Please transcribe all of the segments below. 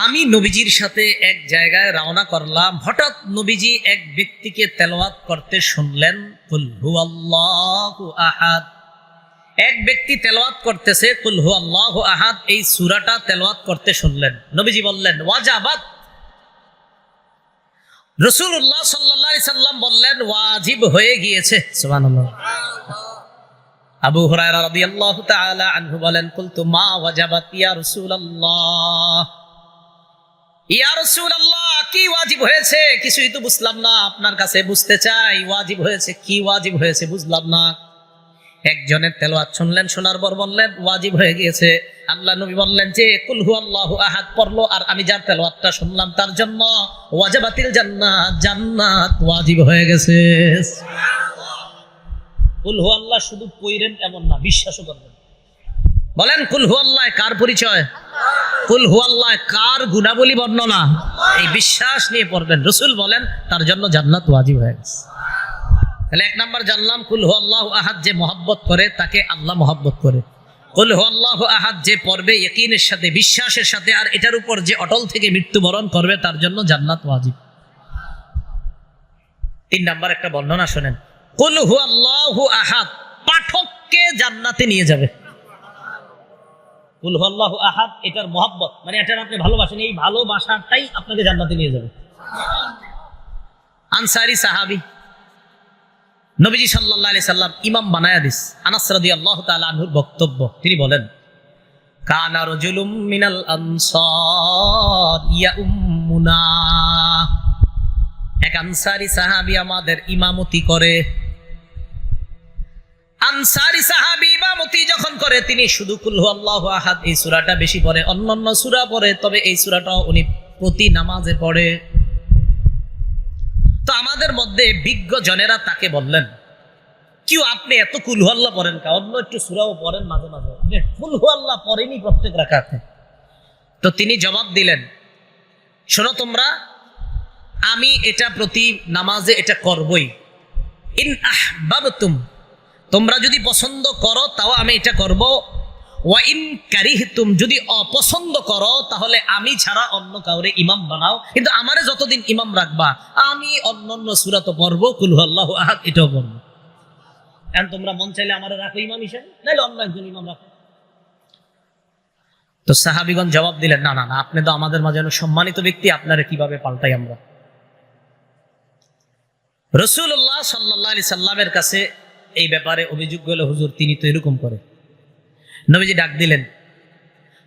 আমি নবীজির সাথে এক জায়গায় রওনা করলাম। হঠাৎ নবীজি এক ব্যক্তিকে তেলাওয়াত করতে শুনলেন, কুল হুয়াল্লাহু আহাদ। এক ব্যক্তি তেলাওয়াত করতেছে কুল হুয়াল্লাহু আহাদ, এই সূরাটা তেলাওয়াত করতে শুনলেন। নবীজি বললেন ওয়াজাবাত। রাসূলুল্লাহ সাল্লাল্লাহু আলাইহি সাল্লাম বললেন ওয়াজিব হয়ে গিয়েছে। সুবহানাল্লাহ। আবু হুরায়রা রাদিয়াল্লাহু তাআলা আনহু বলেন, কুলতু মা ওয়াজাবাত ইয়া রাসূলুল্লাহ, ইয়া রাসূলুল্লাহ কি ওয়াজিব হয়েছে? কিছুই তো বুঝলাম না, আপনার কাছে বুঝতে চাই ওয়াজিব হয়েছে কি, ওয়াজিব হয়েছে বুঝলাম না। একজনের তেলাওয়াত শুনলেন, শোনার পর বললেন ওয়াজিব হয়ে গিয়েছে। আল্লাহ নবী বললেন যে কুল হুয়াল্লাহু আহাদ পড়লো, আর আমি যার তেলাওয়াতটা শুনলাম তার জন্য ওয়াজাবাতিল জান্নাত, জান্নাত ওয়াজিব হয়ে গেছে। কুল হুয়াল্লাহ শুধু পড়েন এমন না, বিশ্বাসও করবেন। বলেন কুল হুয়াল্লাহ কার পরিচয়? কুল হুয়াল্লাহ কার গুণাবলী বর্ণনা? এই বিশ্বাস নিয়ে পড়বেন। রাসূল বলেন তার জন্য জান্নাত ওয়াজিব হয়ে গেছে। তাহলে এক নাম্বার জানলাম কুল হুয়াল্লাহু আহাদ যে মহব্বত করে তাকে আল্লাহ মহব্বত করে। কুল হুয়াল্লাহু আহাদ যে পড়বে ইয়াকিনের সাথে, বিশ্বাসের সাথে, আর এটার উপর যে অটল থেকে মৃত্যুবরণ করবে তার জন্য জান্নাত ওয়াজিব। 3 নাম্বার একটা বর্ণনা শুনেন। কুল হুয়াল্লাহু আহাদ পাঠককে জান্নাতে নিয়ে যাবে। কুল হুয়াল্লাহু আহাদ এটার মহব্বত, মানে এটার আপনি ভালোবাসেন, এই ভালোবাসাটাই আপনাকে জান্নাতে নিয়ে যাবে। আনসারী সাহাবী, নবীজি সাল্লাল্লাহু আলাইহি সাল্লাম ইমাম বানায়া দিস। আনাস রাদিয়াল্লাহু তাআলা আনহুর বক্তব্য, তিনি বলেন কানা রাজুলুম মিনাল আনসার ইয়াউম্মুনা, এক আনসারী সাহাবী আমাদের ইমামতি করে। আনসারী সাহাবী ইমামতি যখন করে তিনি শুধু কুল হুয়াল্লাহু আহাদ এই সূরাটা বেশি পড়ে, অন্যান্য সূরা পড়ে, তবে এই সূরাটাও উনি প্রতি নামাজে পড়ে। তো আমাদের মধ্যে বিজ্ঞ জনেরা তাকে বললেন, কিউ আপনি এত কুল হুয়াল্লাহ পড়েন কা? অন্য একটু সূরাও পড়েন মাঝে মাঝে, আপনি কুল হুয়াল্লাহ পড়েনি প্রত্যেক রাকাতে। তো তিনি জবাব দিলেন, শোনো তোমরা, আমি এটা প্রতি নামাজে এটা করবই। ইন আহবাবতুম, তোমরা যদি পছন্দ করো তাও আমি এটা করব। ওয়া ইন কারিহতুম, যদি অপছন্দ করো তাহলে আমি ছাড়া অন্য কাউরে ইমাম বানাও, কিন্তু আমারে যতদিন ইমাম রাখবা আমি অন্যান্য সূরা তো পড়বো, কুল হুয়াল্লাহু আহাদ এটাও পড়বো। এখন তোমরা মন চাইলে আমারে রাখো ইমাম হিসেবে, নাইলে অন্য একজন ইমাম রাখো। তো সাহাবীগণ জবাব দিলেন, না না না, আপনি তো আমাদের মাঝে সম্মানিত ব্যক্তি, আপনারে কিভাবে পাল্টাই আমরা? রাসূলুল্লাহ সাল্লাল্লাহু আলাইহি সাল্লামের কাছে এই ব্যাপারে অভিযোগ গেল, হুজুর তিনি তো এরকম করে। নবীজি ডাক দিলেন,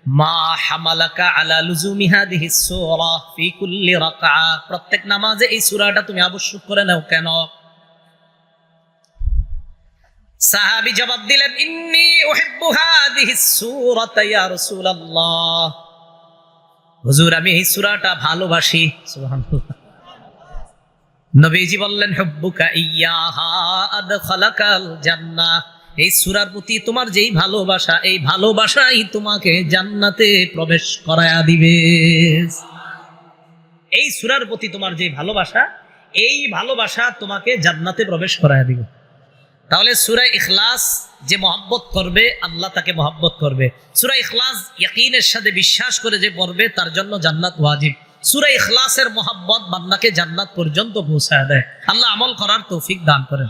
মা হামালাকা আলা লুজুমি হাদিহিস সূরা ফি কুল্লি রাকআ, প্রত্যেক নামাজে এই সূরাটা তুমি আবশ্যক করে নাও কেন? সাহাবী জবাব দিলেন, ইন্নী উহিব্বু হাদিহিস সূরাতা ইয়া রাসূলুল্লাহ, হুজুর আমি এই সূরাটা ভালোবাসি। সুবহানাল্লাহ। নবীজি বললেন, হুব্বুকা ইয়্যাহা আদখালাকাল জান্নাহ, এই সূরার প্রতি তোমার যেই ভালোবাসা, এই ভালোবাসাই তোমাকে জান্নাতে প্রবেশ করায়া দিবে। এই সূরার প্রতি তোমার যে ভালোবাসা, এই ভালোবাসা তোমাকে জান্নাতে প্রবেশ করায়া দিবে। তাহলে সূরা ইখলাস যে মহব্বত করবে আল্লাহ তাকে মহব্বত করবে। সূরা ইখলাস ইয়াকিনের সাথে বিশ্বাস করে যে পড়বে তার জন্য জান্নাত ওয়াজিব। সূরা ইখলাসের মহব্বত বান্দাকে জান্নাত পর্যন্ত পৌঁছায় দেয়। আল্লাহ আমল করার তৌফিক দান করেন।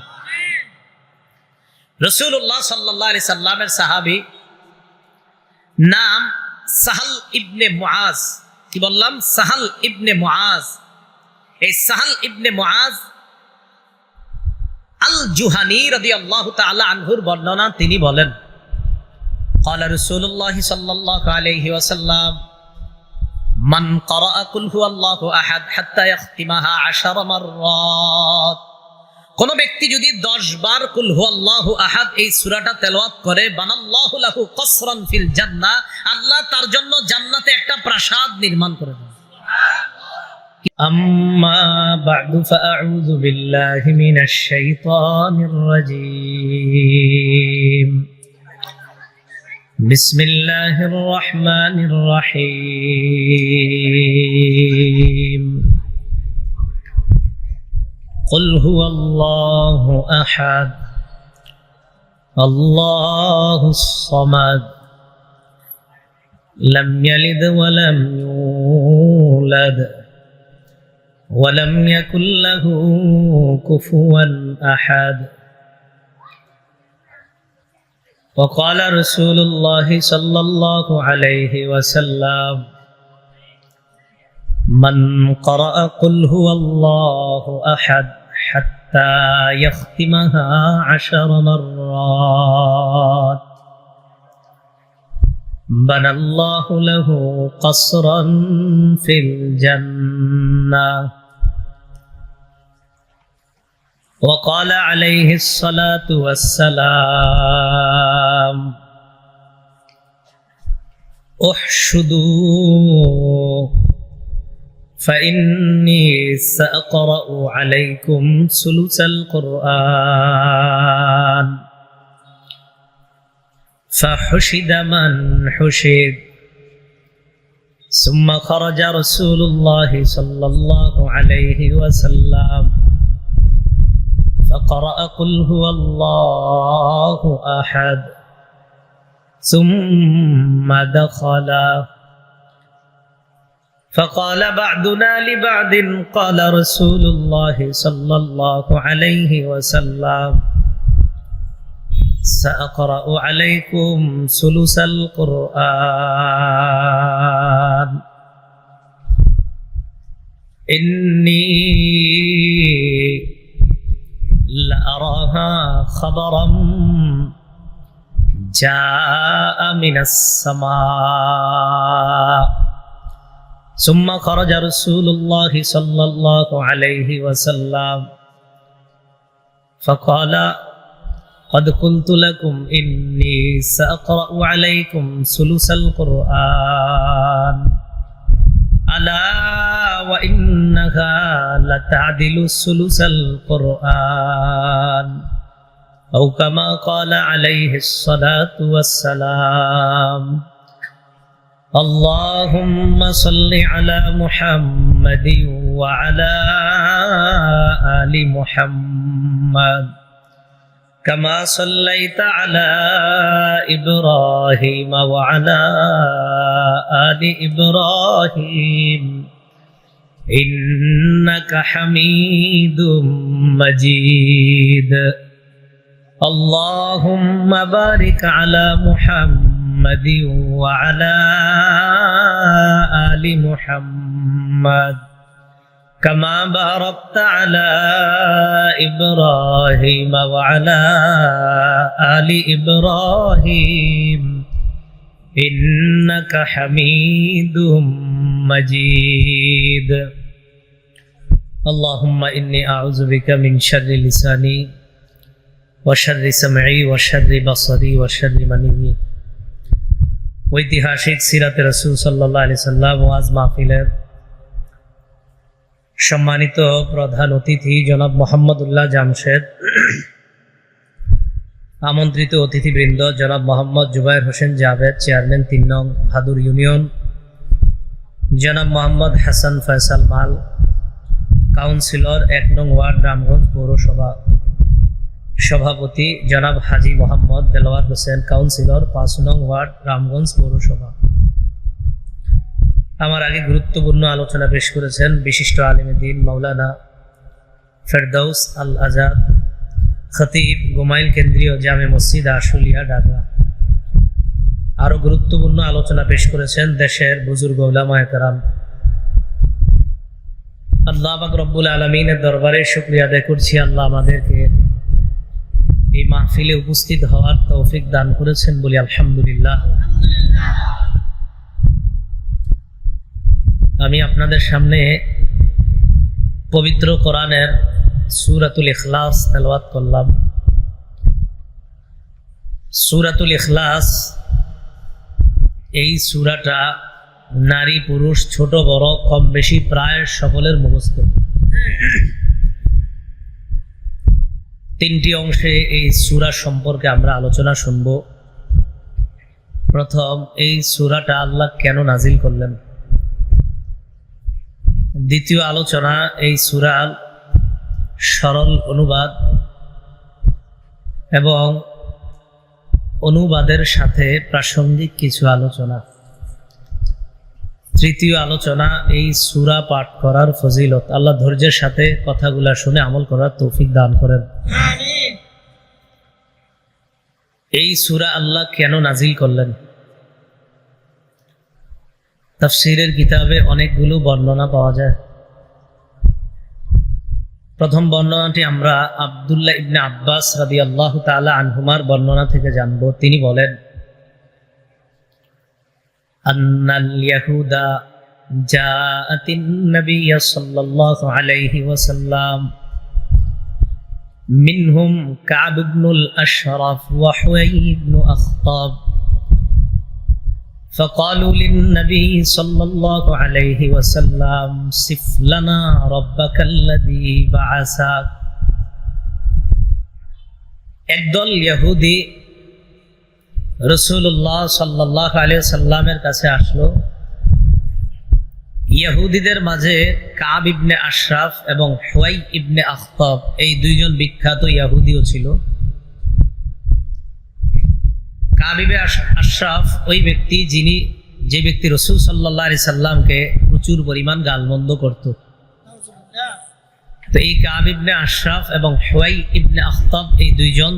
রাসূলুল্লাহ সাল্লাল্লাহু আলাইহি সাল্লামের সাহাবী নাম সাহাল ইবনে মুআজ। কি বললাম? সাহাল ইবনে মুআজ। এই সাহাল ইবনে মুআজ আল জুহানি রাদিয়াল্লাহু তাআলা আনহুর বর্ণনা, তিনি বলেন ক্বালা রাসূলুল্লাহ সাল্লাল্লাহু আলাইহি ওয়াসাল্লাম মান ক্বারাআ কুল হুয়াল্লাহু আহাদ হাত্তা ইয়াখতিমাহা 10 মাররাত, কোন ব্যক্তি যদি 10 বার কুল হুয়াল্লাহু আহাদ এই সূরাটা তেলাওয়াত করে, বানাল্লাহু লাহু কসরান ফিল জান্নাহ, আল্লাহ তার জন্য জান্নাতে একটা প্রাসাদ নির্মাণ করে দেন। আম্মা বা'দু ফাআউযু বিল্লাহি মিনাশ শাইতানির রাজীম। বিসমিল্লাহির রহমানির রহিম। কুল হুয়াল্লাহু আহাদ আল্লাহুস সামাদ লাম ইয়ালিদ ওয়া লাম ইউলাদ يولد ولم يكن له كفوا أحد وقال رسول الله صلى الله عليه وسلم من قرأ قل هو الله أحد حتى يختمها 10 مرات بنى الله له قصرا في الجنة وقال عليه الصلاة والسلام احشدوا فإني سأقرأ عليكم ثلث القرآن فحشد من حشد ثم خرج رسول الله صلى الله عليه وسلم فقرأ قل هو الله أحد ثم دخل فقال بعضنا لبعض قال رسول الله صلى الله عليه وسلم سأقرأ عليكم ثلث القرآن إني لأراها خبرا جاء من السماء ثم خرج رسول الله صلى الله عليه وسلم فقال قد قلت لكم إني سأقرأ عليكم ثلث القرآن ألا وإنها لتعدل ثلث القرآن أو كما قال عليه الصلاة والسلام اللهم صل على محمد وعلى آل محمد كما صليت على إبراهيم وعلى آل إبراهيم إنك حميد مجيد اللهم بارك على محمد وعلى آل محمد كما باركت على إبراهيم وعلى آل إبراهيم إنك حميد مجيد اللهم إني أعوذ بك من شر لساني وشر سمعي وشر بصري وشر مني ঐতিহাসিক সিরাতে রাসূল সাল্লাল্লাহু আলাইহি সাল্লাম ওয়াজ মাহফিলের সম্মানিত প্রধান অতিথি জনাব মোহাম্মদুল্লাহ জামশেদ, আমন্ত্রিত অতিথিবৃন্দ জনাব মোহাম্মদ জুবায়ের হোসেন জাভেদ, চেয়ারম্যান ৩ নং ভাদুর ইউনিয়ন, জনাব মোহাম্মদ হাসান ফয়সাল মাল, কাউন্সিলর ১ নং ওয়ার্ড রামগঞ্জ পৌরসভা, সভাপতি জনাব হাজী মোহাম্মদ দেলোয়ার হোসেন, কাউন্সিলর ৫ নং ওয়ার্ড রামগঞ্জ পৌরসভা। আমার আগে গুরুত্বপূর্ণ আলোচনা পেশ করেছেন বিশিষ্ট আলেমে দ্বীন মাওলানা ফেরদৌস আল আজাদ, খতিব, গোমাইল কেন্দ্রীয় জামে মসজিদ আশুলিয়া, ঢাকা। আরো গুরুত্বপূর্ণ আলোচনা পেশ করেছেন দেশের বুজুর্গ উলামায়ে কেরাম। আল্লাহ পাক রব্বুল আলামিনের দরবারে শুকরিয়া আদায় করছি, আল্লাহ আমাদেরকে এই মাহফিলে উপস্থিত হওয়ার তৌফিক দান করেছেন বলি আলহামদুলিল্লাহ। আমি আপনাদের সামনে পবিত্র কোরআনের সূরাতুল ইখলাস তেলাওয়াত করলাম। সূরাতুল ইখলাস এই সূরাটা নারী পুরুষ ছোট বড় কম বেশি প্রায় সকলের মুখস্থ। 3টি অংশে এই সূরা সম্পর্কে আমরা আলোচনা শুনব। প্রথম, এই সূরাটা আল্লাহ কেন নাজিল করলেন। দ্বিতীয় আলোচনা, এই সূরার সরল অনুবাদ এবং অনুবাদের সাথে প্রাসঙ্গিক কিছু আলোচনা। তৃতীয় আলোচনা, এই সূরা পাঠ করার ফজিলত। আল্লাহ ধৈর্যের সাথে কথাগুলা শুনে আমল করার তৌফিক দান করেন। এই সূরা আল্লাহ কেন নাজিল করলেন? তাফসীরের কিতাবে অনেকগুলো বর্ণনা পাওয়া যায়। প্রথম বর্ণনাটি আমরা আব্দুল্লাহ ইবনে আব্বাস রাদিয়াল্লাহু তাআলা আনহুমার বর্ণনা থেকে জানব। তিনি বলেন, আন্নাল ইয়াহুদা জাআতিন নবিয়্য সাল্লাল্লাহু আলাইহি ওয়াসাল্লাম মিনহুম কাব ইবনুল আশরাফ ওয়া হুয়াই ইবনু আখতাব فقالوا للنبي صلى الله عليه وسلم صف لنا ربك الذي بعثك। একদল ইহুদি রাসূলুল্লাহ সাল্লাল্লাহু আলাইহি ওয়াসাল্লামের কাছে আসলো। ইহুদিদের মাঝে কাব ইবনে আশরাফ এবং হুয়াই ইবনে আখতাব, এই দুইজন বিখ্যাত ইহুদিও ছিল। কাব ইবনে আশরাফ ওই ব্যক্তি যে ব্যক্তি রাসূল সাল্লাল্লাহু আলাইহি সাল্লামকে প্রচুর পরিমাণ গালমন্দ করত। তো এই কাব ইবনে আশরাফ এবং হুয়াই ইবনে আখতাব, এই দুইজন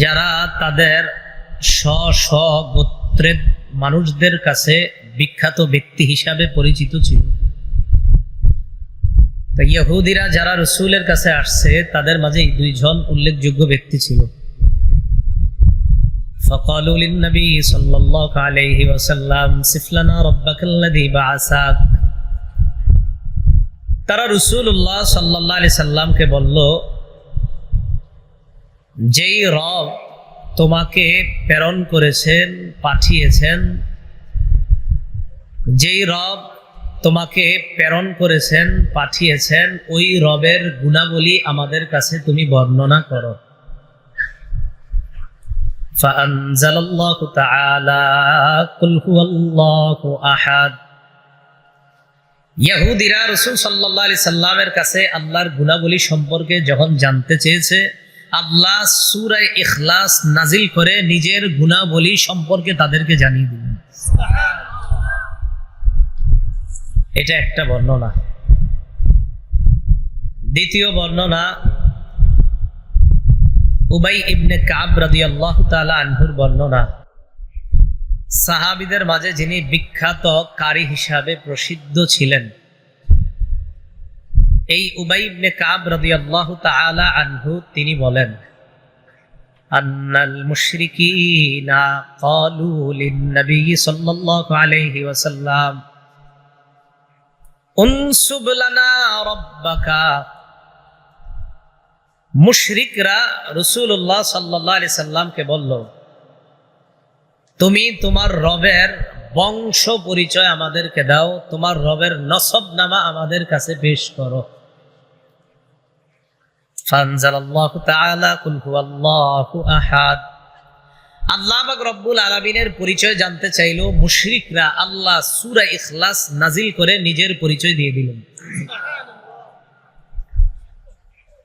যারা তাদের স্ব গোত্রের মানুষদের কাছে বিখ্যাত ব্যক্তি হিসাবে পরিচিত ছিল। তো ইহুদিরা যারা রাসূলের কাছে আসছে তাদের মাঝে এই দুইজন উল্লেখযোগ্য ব্যক্তি ছিল। فقالوا للنبي صلى الله عليه وسلم صف لنا ربك الذي بعثك। তারা রাসূলুল্লাহ সাল্লাল্লাহু আলাইহি সাল্লামকে বলল, যেই রব তোমাকে প্রেরণ করেছেন, পাঠিয়েছেন, যেই রব তোমাকে প্রেরণ করেছেন, পাঠিয়েছেন, ওই রবের গুণাবলী আমাদের কাছে তুমি বর্ণনা করো। فأنزل تعالى قل هو الله أحد। ইহুদিরা রাসূল সাল্লাল্লাহু আলাইহি সাল্লামের কাছে আল্লাহর গুণাবলী সম্পর্কে যখন জানতে চেয়েছে, আল্লাহ সূরা ইখলাস নাজিল করে নিজের গুণাবলী সম্পর্কে তাদেরকে জানিয়ে দিলেন। এটা একটা বর্ণনা। দ্বিতীয় বর্ণনা উবাই ইবনে কাব রাদিয়াল্লাহু তাআলা আনহুর বর্ণনা। সাহাবীদের মাঝে যিনি বিখ্যাত কারি হিসাবে প্রসিদ্ধ ছিলেন, এই উবাই ইবনে কাব রাদিয়াল্লাহু তাআলা আনহু তিনি বলেন, আন্নাল মুশরিকিনা ক্বালু লিন-নবী সাল্লাল্লাহু আলাইহি ওয়াসাল্লাম উনসুব লানা রাব্বাকা। মুশরিকরা রাসূলুল্লাহ সাল্লাল্লাহু আলাইহি সাল্লামকে বলল, তুমি তোমার রবের বংশ পরিচয় আমাদেরকে দাও, তোমার রবের নসবনামা আমাদের কাছে পেশ করো। ফানজালাল্লাহু তাআলা কুল হুয়াল্লাহু আহাদ। আল্লাহ পাক রব্বুল আলামিনের পরিচয় জানতে চাইলো মুশরিকরা, আল্লাহ সূরা ইখলাস নাজিল করে নিজের পরিচয় দিয়ে দিলেন।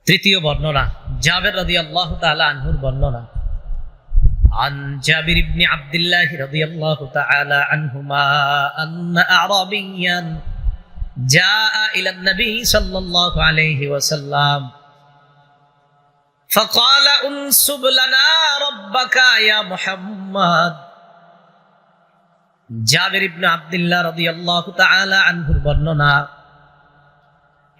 তৃতীয় বর্ণনা জাবের রাদিয়াল্লাহু তাআলা আনহুর বর্ণনা। عن جابر بن عبد الله رضي الله تعالى عنهما أن أعرابيا جاء إلى النبي صلى الله عليه وسلم فقال انسب لنا ربك يا محمد। জাবের ইবনে আব্দুল্লাহ রাদিয়াল্লাহু তাআলা আনহুর বর্ণনা,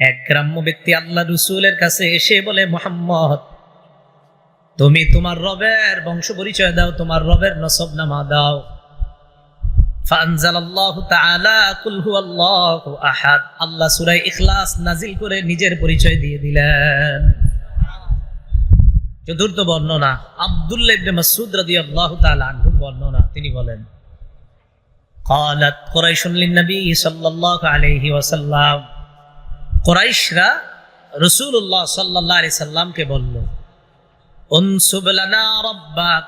এক গ্রাম্য ব্যক্তি আল্লাহ রাসূলের কাছে এসে বলে, মুহাম্মদ, তুমি তোমার রবের বংশ পরিচয় দাও, তোমার রবের নসবনামা দাও। ফানজালাল্লাহু তাআলা কুল হুয়াল্লাহু আহাদ। আল্লাহ সূরা ইখলাস নাজিল করে নিজের পরিচয় দিয়ে দিলেন। চতুর্থ বর্ণনা আব্দুল্লাহ ইবনে মাসউদ রাদিয়াল্লাহু তাআলা আনহুর বর্ণনা। তিনি বলেন, ক্বালাত কুরাইশুন লিন-নবী সাল্লাল্লাহু আলাইহি ওয়াসাল্লাম। কুরাইশরা রাসূলুল্লাহ সাল্লাল্লাহু আলাইহি সাল্লামকে বলল, উনসুব লানা রাব্বাক।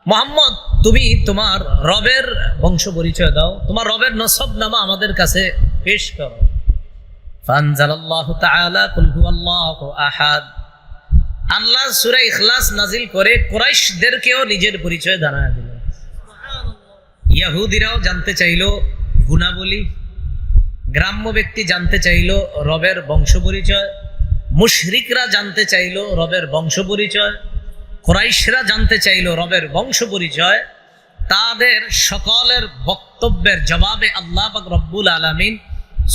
মুহাম্মদ, তুমি তোমার রবের বংশ পরিচয় দাও, তোমার রবের নসবনামা আমাদের কাছে পেশ করো। ফানজালাল্লাহু তাআলা কুল হুয়াল্লাহু আহাদ। আল্লাহ সূরা ইখলাস নাজিল করে কুরাইশদেরকেও নিজের পরিচয় জানায় দিলেন। ইহুদিরাও জানতে চাইল গুণাবলী, গ্রাম্য ব্যক্তি জানতে চাইল রবের বংশ পরিচয়, মুশরিকরা জানতে চাইল রবের বংশ পরিচয়, কুরাইশরা জানতে চাইল রবের বংশ পরিচয়। তাদের সকলের বক্তব্যের জবাবে আল্লাহ পাক রব্বুল আলামিন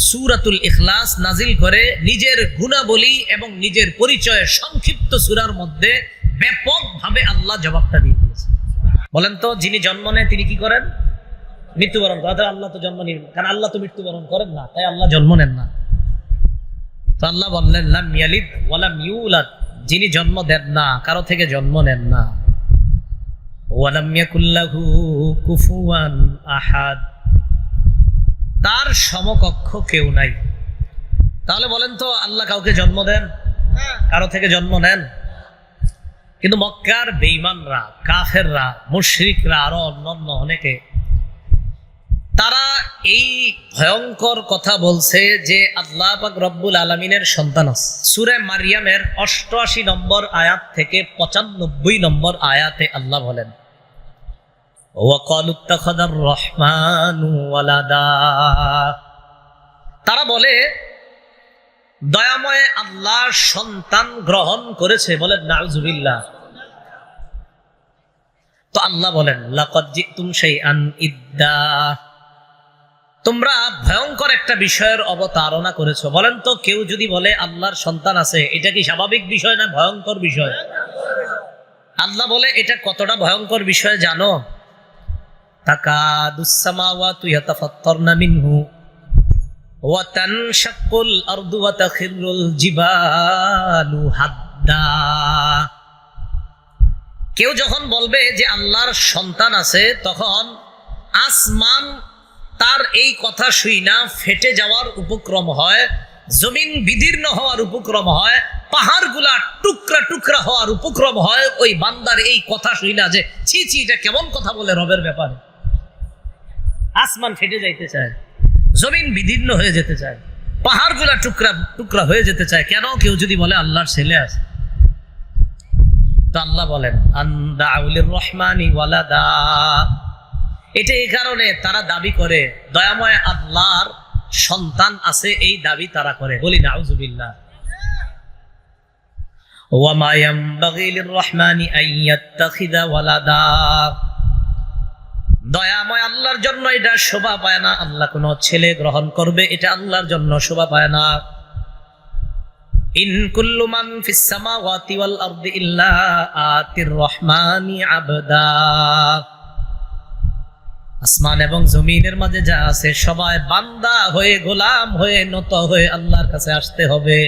সূরাতুল ইখলাস নাজিল করে নিজের গুণাবলী এবং নিজের পরিচয় সংক্ষিপ্ত সূরার মধ্যে ব্যাপকভাবে আল্লাহ জবাবটা দিয়ে দিয়েছে। বলেন তো, যিনি জন্ম নেয় তিনি কি করেন? মৃত্যুবরণ করেন। আল্লাহ তো জন্ম নেন, কারণ আল্লাহ তো মৃত্যুবরণ করেন না, তাই আল্লাহ জন্ম নেন না। তো আল্লাহ বললেন লাম ইয়ালিদ ওয়া লাম ইউলাদ, যিনি জন্ম দেন না, কারো থেকে জন্ম নেন না। ওয়া লাম ইয়াকুল লাহু কুফুয়ান আহাদ, তার সমকক্ষ কেউ নাই। তাহলে বলেন তো, আল্লাহ কাউকে জন্ম দেন? কারো থেকে জন্ম নেন? কিন্তু মক্কার বেঈমানরা, কাফেররা, মুশরিকরা, আরো অন্যান্য অনেকে, তারা এই ভয়ঙ্কর কথা বলছে যে আল্লাহ পাক রব্বুল আলামিনের সন্তান আছে। সূরা মারইয়ামের 88 নম্বর আয়াত থেকে 95 নম্বর আয়াতে আল্লাহ বলেন ওয়াকালু ইত্তাখাযার রহমানু ওয়ালাদা, তারা বলে দয়াময় আল্লাহ সন্তান গ্রহণ করেছে। বলেন নাউযুবিল্লাহ। তো আল্লাহ বলেন লাকাদ জিতুম শাইআন ইদ্দা, তোমরা ভয়ঙ্কর একটা বিষয়ের অবতারণা করেছো। বলেন তো, কেউ যদি বলে আল্লাহর সন্তান আছে, এটা কি স্বাভাবিক বিষয় না ভয়ঙ্কর বিষয়? আল্লাহ বলে এটা কতটা ভয়ঙ্কর বিষয় জানো? তাকাদুস সামাওয়াতু ইয়াতাফাত্তারনা মিনহু ওয়া তানশাক্কুল আরদু ওয়া তাখিরুল জিবালু হাদ্দা। কেউ যখন বলবে যে আল্লাহর সন্তান আছে, তখন আসমান তার এই কথা শুই না ফেটে যাওয়ার উপক্রম হয়, জমিন বিদীর্ণ হওয়ার উপক্রম হয়, পাহাড়গুলা টুকরা টুকরা হওয়ার উপক্রম হয় ওই বান্দার এই কথা শুই না যে ছি ছি, এটা কেমন কথা বলে রবের ব্যাপারে। আসমান ফেটে যাইতে চায়, জমিন বিদীর্ণ হয়ে যেতে চায়, পাহাড়গুলা টুকরা টুকরা হয়ে যেতে চায়। কেন? কেউ যদি বলে আল্লাহর ছেলে আছে। তো আল্লাহ বলেন আনদাউলির রহমানি ওয়ালাদা, এটা এই কারণে তারা দাবি করে দয়াময় আল্লাহর সন্তান আছে, এই দাবি তারা করে। বলি নাউযুবিল্লাহ। ওয়া মা ইয়ামবাগি লিররহমানি আন ইয়াত্তাখিযা ওয়ালাদা, দয়াময় আল্লাহর জন্য এটা শোভা পায় না, আল্লাহ কোনো ছেলে গ্রহণ করবে, এটা আল্লাহর জন্য শোভা পায় না। ইন কুল্লু মান ফিস সামাওয়াতি ওয়াল আরদি ইল্লা আতির রহমানি আবদা, আসমান এবং জমিনের মাঝে যা আছে সবাই বান্দা হয়ে, গোলাম হয়ে, নত হয়ে আল্লাহর কাছে আসতে হবে।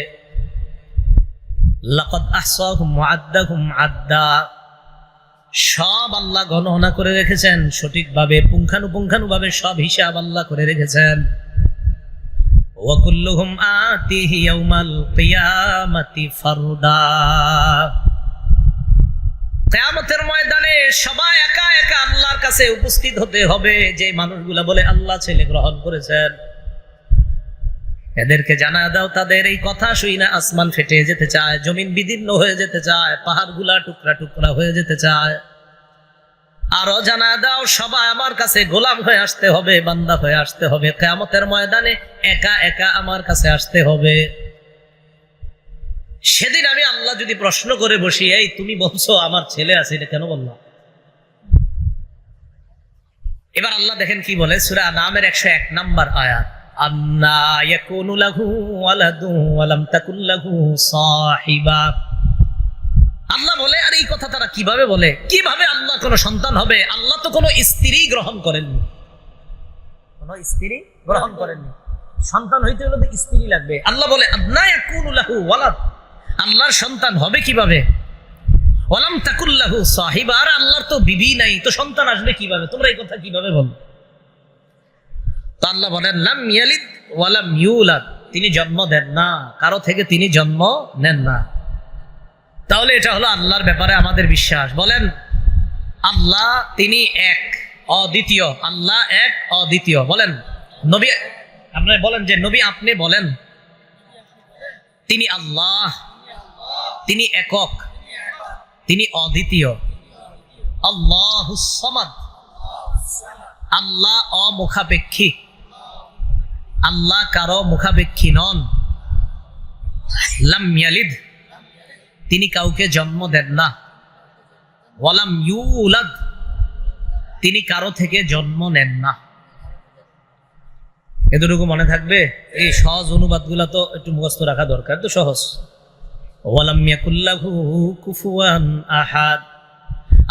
লাকাদ আহসাহুম ওয়া আদ্দাহুম আদ্দা, সব আল্লাহ গণনা করে রেখেছেন সঠিকভাবে, পুঙ্খানুপুঙ্খানুভাবে সব হিসাব আল্লাহ করে রেখেছেন। ওয়া কুল্লুহুম আতিহি ইয়াউমাল কিয়ামাতি ফারদা, কিয়ামতের ময়দানে সবাই একা একা আল্লাহর কাছে উপস্থিত হতে হবে। যে মানুষগুলা বলে আল্লাহ ছেলে গ্রহণ করেছেন, এদেরকে জানা দাও তাদের এই কথা শুই না আসমান ফেটে যেতে চায়, জমিন বিদীর্ণ হয়ে যেতে চায়, পাহাড়গুলা টুকরা টুকরা হয়ে যেতে চায়। আরো জানা দাও সবাই আমার কাছে গোলাম হয়ে আসতে হবে, বান্দা হয়ে আসতে হবে, কিয়ামতের ময়দানে একা একা আমার কাছে আসতে হবে। সেদিন আমি আল্লাহ যদি প্রশ্ন করে বসি, এই তুমি বলছো আমার ছেলে আছে, এটা কেন বললাম? এবার আল্লাহ দেখেন কি বলে, সূরা আনআমের 101 নম্বর আয়াত, আন্না ইয়াকুনু লাহু ওয়ালাদু ওয়া লাম তাকুল লাহু সাহিবা। আল্লাহ বলে, আর এই কথা তারা কিভাবে বলে, কিভাবে আল্লাহ কোনো সন্তান হবে? আল্লাহ তো কোনো স্ত্রী গ্রহণ করেননি, কোনো স্ত্রী গ্রহণ করেননি, সন্তান হইতে হলে তো স্ত্রী লাগবে। আল্লাহ বলে আন্না ইয়াকুনু লাহু ওয়ালাদ, আল্লাহর সন্তান হবে কিভাবে? ওয়া লাম তাকুল লাহু সাহিবা, আর আল্লাহর তো বিবি নাই, তো সন্তান আসবে কিভাবে? তোমরা এই কথা কিভাবে বলো? তো আল্লাহ বলেন লাম ইয়ালিদ ওয়া লাম ইউলাদ, তিনি জন্ম দেন না, কারো থেকে তিনি জন্ম নেন না। তাহলে এটা হলো আল্লাহর ব্যাপারে আমাদের বিশ্বাস। বলেন আল্লাহ তিনি এক, অদ্বিতীয়। আল্লাহ এক, অদ্বিতীয়। বলেন নবী, আপনারা বলেন যে নবী আপনি বলেন তিনি আল্লাহ, তিনি একক, তিনি অদ্বিতীয়। আল্লাহুস সামাদ, আল্লাহ অমুখাপেক্ষী, আল্লাহ কারো মুখাপেক্ষী নন। লাম ইয়ালিদ, তিনি কাউকে জন্ম দেন না। ওয়ালাম ইউলাদ, তিনি কারো থেকে জন্ম নেন না। এতটুকু মনে থাকবে। এই সহজ অনুবাদগুলো তো একটু মুখস্থ রাখা দরকার, তো সহজ। ওয়ালাম ইয়াকুল্লাহু কুফুয়ান আহাদ,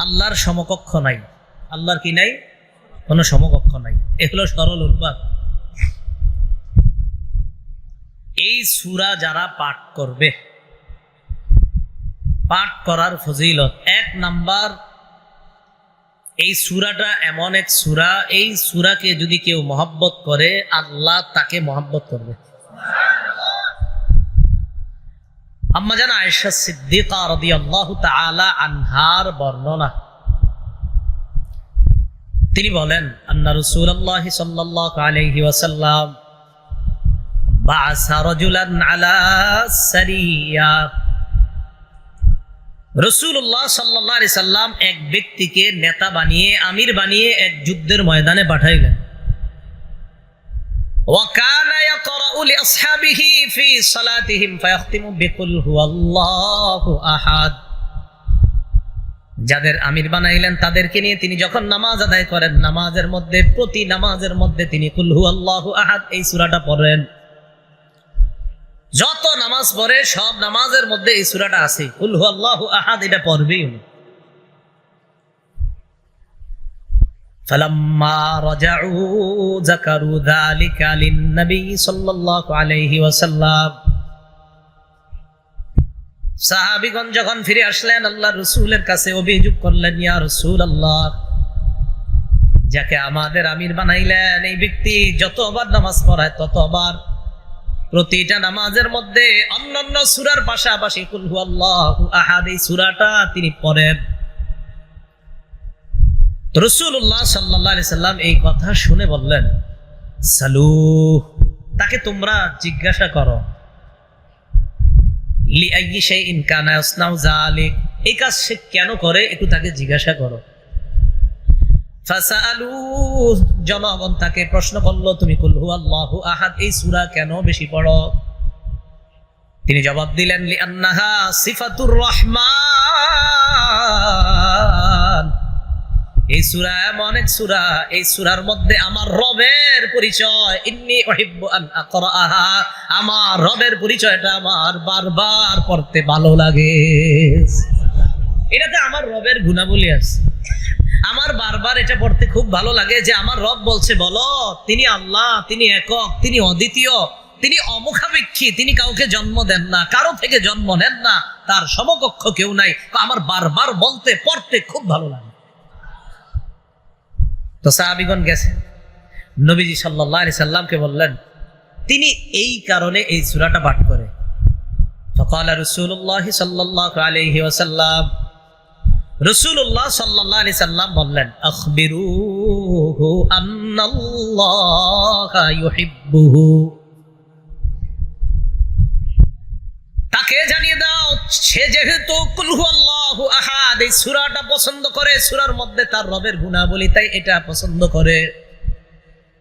আল্লাহর সমকক্ষ নাই। আল্লাহর কি নাই? কোনো সমকক্ষ নাই। এগুলো সরল অনুবাদ। এই সূরা যারা পাঠ করবে, পাঠ করার ফজিলত 1 নাম্বার, এই সূরাটা এমন এক সূরা, এই সূরাকে যদি কেউ মহব্বত করে আল্লাহ তাকে মহব্বত করবে। আম্মা জান আয়েশা সিদ্দিকা রাদিয়াল্লাহু তাআলা আনহার বর্ণনা, তিনি বলেন আন্না রাসূলুল্লাহ সাল্লাল্লাহু আলাইহি ওয়াসাল্লাম বা'আসা রাজুলান আলা সারিয়া, রাসূলুল্লাহ সাল্লাল্লাহু আলাইহি সাল্লাম এক ব্যক্তিকে নেতা বানিয়ে, আমির বানিয়ে এক যুদ্ধের ময়দানে পাঠাইলেন। ওয়া কানা ইয়াকরাউ লিআসহাবিহি ফি সালাতিহিম ফায়াখতিমু বিকুল হুয়াল্লাহু আহাদ, যাদের আমির বানাইলেন তাদেরকে নিয়ে তিনি যখন নামাজ আদায় করেন, নামাজের মধ্যে, প্রতি নামাজের মধ্যে তিনি কুল হুয়াল্লাহু আহাদ এই সূরাটা পড়েন। যত নামাজ পড়ে সব নামাজের মধ্যে এই সূরাটা আছে, কুল হুয়াল্লাহু আহাদ, এটা পড়বেই। ফালাম্মা রাজাউ যাকারু যালিকা লিন-নবী সাল্লাল্লাহু আলাইহি ওয়াসাল্লাম, সাহাবীগণ যখন ফিরে আসলেন আল্লাহর রাসূলের কাছে, অভিযোগ করলেন, ইয়া রাসূলুল্লাহ, যাকে আমাদের আমির বানাইলেন এই ব্যক্তি যতবার নামাজ পড়ায় ততবার প্রতিটা নামাজের মধ্যে অন্যান্য সূরার পাশাপাশি কুল হুয়াল্লাহু আহাদ এই সূরাটা তিনি পড়েন। রাসূলুল্লাহ সাল্লাল্লাহু আলাইহি সাল্লাম এই কথা শুনে বললেন, সালু, তাকে তোমরা জিজ্ঞাসা করো, লিআইয়ি শাইইন কানা ইয়াসনাউ যালিক, এই কাজ সে কেন করে একটু তাকে জিজ্ঞাসা করো। ফাসালু, জনগণ তাকে প্রশ্ন করলো, তুমি কুল হুয়াল্লাহু আহাদ এই সূরা কেন বেশি পড়ো? তিনি জবাব দিলেন, লিআন্নাহা সিফাতুর রহমান, এই সূরা এমন এক সূরা, এই সূরার মধ্যে আমার রবের পরিচয়, ইন্নী উহিব্বু আন আকরাআহা, আমার রবের পরিচয়টা আমার বারবার পড়তে ভালো লাগে। এটাতে আমার রবের গুণাবলী আছে, আমার বারবার এটা পড়তে খুব ভালো লাগে যে আমার রব বলছে, বলো তিনি আল্লাহ, তিনি একক, তিনি অদ্বিতীয়, তিনি অমুখাপেক্ষী, তিনি কাউকে জন্ম দেন না, কারো থেকে জন্ম নেন না, তার সমকক্ষ কেউ নাই। আমার বারবার বলতে পড়তে খুব ভালো লাগে। তো সাহাবীগণ গেছে, নবীজি সাল্লাল্লাহু আলাইহি সাল্লামকে বললেন, তিনি এই কারণে এই সূরাটা পাঠ করে। ফাকালা রাসূলুল্লাহ সাল্লাল্লাহু আলাইহি ওয়াসাল্লাম, রাসূলুল্লাহ সাল্লাল্লাহু আলাইহি সাল্লাম বললেন, আখবিরুহু আন্নাল্লাহা ইউহিব্বুহু, তাকে জানিয়ে দাও সে যেহেতু কুল হুয়াল্লাহু আহাদ এই সূরাটা পছন্দ করে, সূরার মধ্যে তার রবের গুণাবলী তাই এটা পছন্দ করে।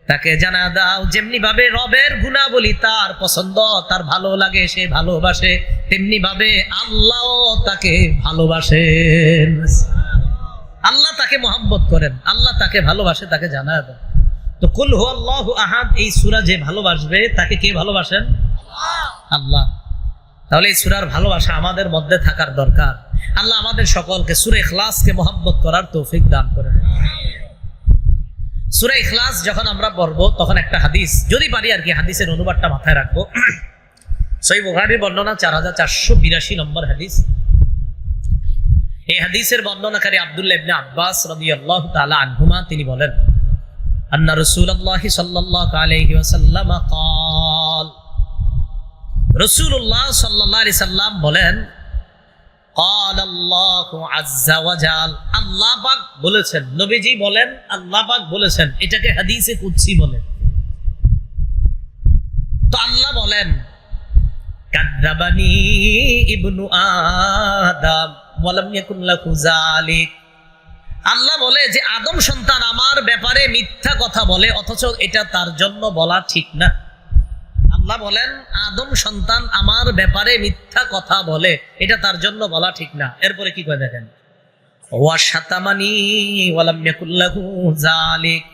তাকে জানা দাও যেমনি ভাবে রবের গুণাবলী তার পছন্দ, তার ভালো লাগে, সে ভালোবাসে, তেমনি ভাবে আল্লাহও তাকে ভালোবাসেন। আল্লাহ তাকে মহব্বত করেন, আল্লাহ তাকে ভালোবাসে, তাকে জানা দাও। তো কুল হুয়াল্লাহু আহাদ এই সূরা যে ভালোবাসবে তাকে কে ভালোবাসেন? আল্লাহ। তাহলে এই সূরার ভালোবাসা আমাদের মধ্যে থাকার দরকার। আল্লাহ আমাদের সকলকে সূরা ইখলাসকে মহব্বত করার তৌফিক দান করেন। সূরা ইখলাস যখন আমরা পড়ব তখন একটা হাদিস, যদি পারি আর কি হাদিসের অনুবাদটা মাথায় রাখবো। সহিহ বুখারীর বর্ণনা 4482 নম্বর হাদিস। এই হাদিসের বর্ণনাকারী আব্দুল্লাহ ইবনে আব্বাস রাদিয়াল্লাহু তাআলা আনহুমা, তিনি বলেন, আন্না রাসূলুল্লাহ সাল্লাল্লাহু আলাইহি ওয়াসাল্লাম قال, রাসূলুল্লাহ সাল্লাল্লাহু আলাইহি সাল্লাম বলেন, قال الله عز وجل, আল্লাহ পাক বলেছেন, নবীজি বলেন আল্লাহ পাক বলেছেন, এটাকে হাদিসে কুদসি বলে। তো আল্লাহ বলেন, কাযযাবানি ইবনু আদম ওয়া লাম ইয়াকুন লাহু যালিক, আল্লাহ বলে যে আদম সন্তান আমার ব্যাপারে মিথ্যা কথা বলে, অথচ এটা তার জন্য বলা ঠিক না। আল্লাহ বলেন আদম সন্তান আমার ব্যাপারে মিথ্যা কথা বলে, এটা তার জন্য বলা ঠিক না। এরপরে কি করে দেখেন, ওয়া শাতামানি ওয়া লাম ইয়াকুল লাহু যালিক,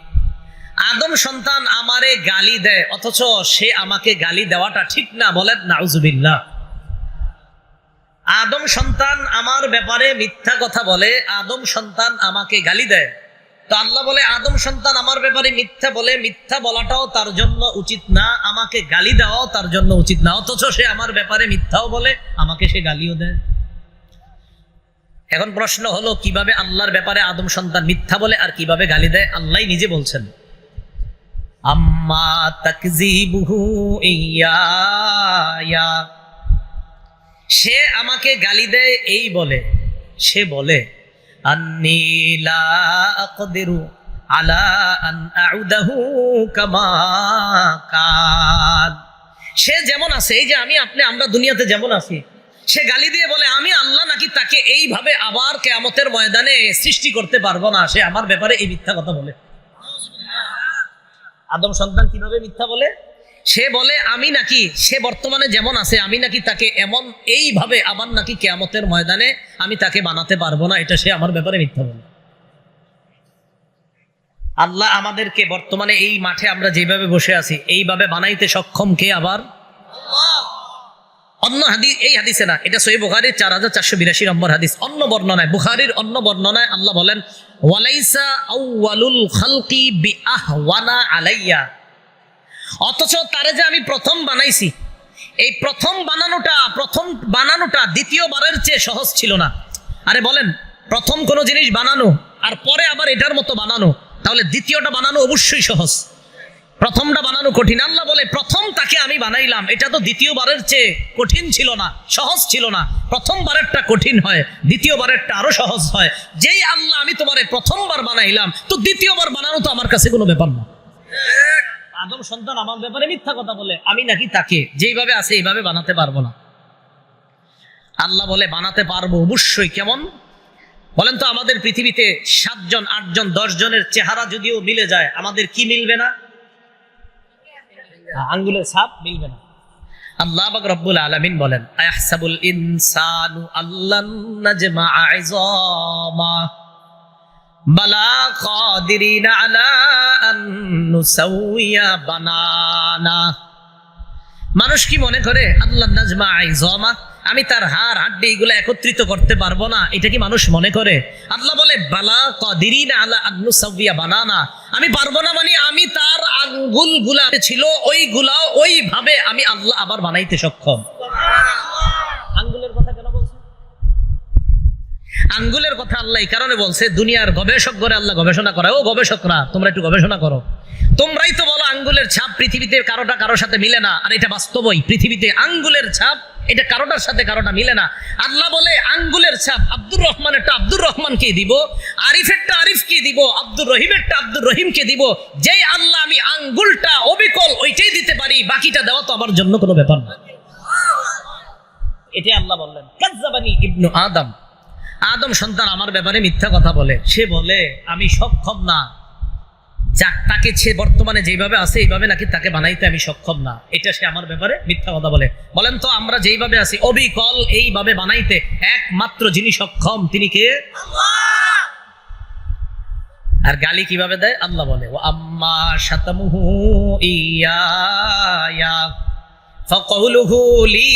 আদম সন্তান আমারে গালি দেয় অথচ সে আমাকে গালি দেওয়াটা ঠিক না। বলেন নাউজুবিল্লাহ। আদম সন্তান আমার ব্যাপারে মিথ্যা কথা বলে, আদম সন্তান আমাকে গালি দেয়। তো আল্লাহ বলে আদম সন্তান আমার ব্যাপারে মিথ্যা বলে, মিথ্যা বলাটাও তার জন্য উচিত না, আমাকে গালি দেওয়াও তার জন্য উচিত না, অথচ সে আমার ব্যাপারে মিথ্যাও বলে, আমাকে সে গালিও দেয়। এখন প্রশ্ন হলো কিভাবে আল্লাহর ব্যাপারে আদম সন্তান মিথ্যা বলে আর কিভাবে গালি দেয়? আল্লাহ নিজে বলছেন, আম্মা তাকযিবুহু ইয়া, সে আমাকে গালি দেয় এই বলে, সে বলে আন্নী লা আকদিরু আলা আন আউদাহু কামা কান, সে যেমন আছে, এই যে আমরা দুনিয়াতে যেমন আছি, সে গালি দিয়ে বলে আমি আল্লাহ নাকি তাকে এইভাবে আবার কিয়ামতের ময়দানে সৃষ্টি করতে পারবো না। সে আমার ব্যাপারে এই মিথ্যা কথা বলে। আদম সন্তান কিভাবে মিথ্যা বলে? সে বলে আমি নাকি, সে বর্তমানে যেমন আছে আমি নাকি তাকে এমন এইভাবে আবার নাকি কিয়ামতের ময়দানে আমি তাকে বানাতে পারবো না, এটা সে আমার ব্যাপারে মিথ্যা বলে। আল্লাহ আমাদেরকে বর্তমানে এই মাঠে আমরা যেভাবে বসে আছি এইভাবে বানাইতে সক্ষম কে? আবার অন্য হাদিস, এই হাদিসে না, এটা সহিহ বুখারীর 4482 নম্বর হাদিস। অন্য বর্ণনায়, বুখারীর অন্য বর্ণনায় আল্লাহ বলেন ওয়ালাইসা আউয়ালুল খালকি বিআহওয়ানা আলাইয়া, অথচ তারে যে আমি প্রথম বানাইছি, এই প্রথম বানানোটা দ্বিতীয়বারের চেয়ে সহজ ছিল না। আরে বলেন, প্রথম কোন জিনিস বানানো আর পরে আবার এটার মতো বানানো, তাহলে দ্বিতীয়টা বানানো অবশ্যই সহজ, প্রথমটা বানানো কঠিন। আল্লাহ বলে প্রথম তাকে আমি বানাইলাম, এটা তো দ্বিতীয়বারের চেয়ে কঠিন ছিল না, সহজ ছিল না। প্রথমবারেরটা কঠিন হয়, দ্বিতীয়বারেরটা আরো সহজ হয়। যেই আল্লাহ আমি তোমারে প্রথমবার বানাইলাম, তো দ্বিতীয়বার বানানো তো আমার কাছে কোনো ব্যাপার না। আদম সন্তান আমার ব্যাপারে মিথ্যা কথা বলে, আমি নাকি তাকে যেইভাবে আছে এইভাবে বানাতে পারবো না। আল্লাহ বলে বানাতে পারবো অবশ্যই। কেমন বলেন তো? আমাদের পৃথিবীতে 7 জন 8 জন 10 জনের চেহারা যদিও মিলে যায়, আমাদের কি মিলবে না? আঙ্গুলের ছাপ মিলবে না। আল্লাহ পাক রব্বুল আলামিন বলেন আয়াহসাবুল ইনসানু আল্লান নাজমা'a 'ইযামা বালা কাদিরিনা আলা আন নুসাউইয়া বানানা। মানুষ কি মনে করে আল্লাহ নাজমা'a 'ইযামা, আমি তার হাড় হাড্ডি এগুলো একত্রিত করতে পারবো না, এটা কি মানুষ মনে করে? আল্লাহ বলে বালা কাদিরিনা আলা আন নুসাউইয়া বানানা, আমি পারবো না, মানে আমি তার আঙ্গুলগুলা ছিল ওইগুলাও ওইভাবে আমি আল্লাহ আবার বানাইতে সক্ষম। আঙ্গুলের কথা কেন বলছে? আঙ্গুলের কথা আল্লাহ এই কারণে বলছে, দুনিয়ার গবেষকগণে আল্লাহ গবেষণা করায়, ও গবেষকরা তোমরা একটু গবেষণা করো, তোমরাই তো বলো আঙ্গুলের ছাপ পৃথিবীতে কারোটা কারোর সাথে মিলে না, আর এটা বাস্তবই, পৃথিবীতে আঙ্গুলের ছাপ এটা কারোটার সাথে কারোটা মিলে না। আল্লাহ বলে আঙ্গুলের ছাপ আব্দুর রহমানেরটা আব্দুর রহমানকে দিব, আরিফেরটা আরিফকে দিব, আব্দুর রহিমেরটা আব্দুর রহিমকে দিব। যেই আল্লাহ আমি আঙ্গুলটা অবিকল ওইটাই দিতে পারি, বাকিটা দেওয়া তো আমার জন্য কোনো ব্যাপার না। এটাই আল্লাহ বললেন কাজ্জাবানি ইবনু আদম, আদম সন্তান আমার ব্যাপারে মিথ্যা কথা বলে। সে বলে আমি সক্ষম না, যাক তাকে সে বর্তমানে যেভাবে আছে এইভাবে নাকি তাকে বানাইতে আমি সক্ষম না, এটা সে আমার ব্যাপারে মিথ্যা কথা বলে। বলেন তো আমরা যেইভাবে আছি অবিকল এইভাবে বানাইতে একমাত্র যিনি সক্ষম তিনি কে? আল্লাহ। আর গালি কিভাবে দেয়? আল্লাহ বলে ও আম্মা শাতামুহু ইয়া ফাকাউলুহু লি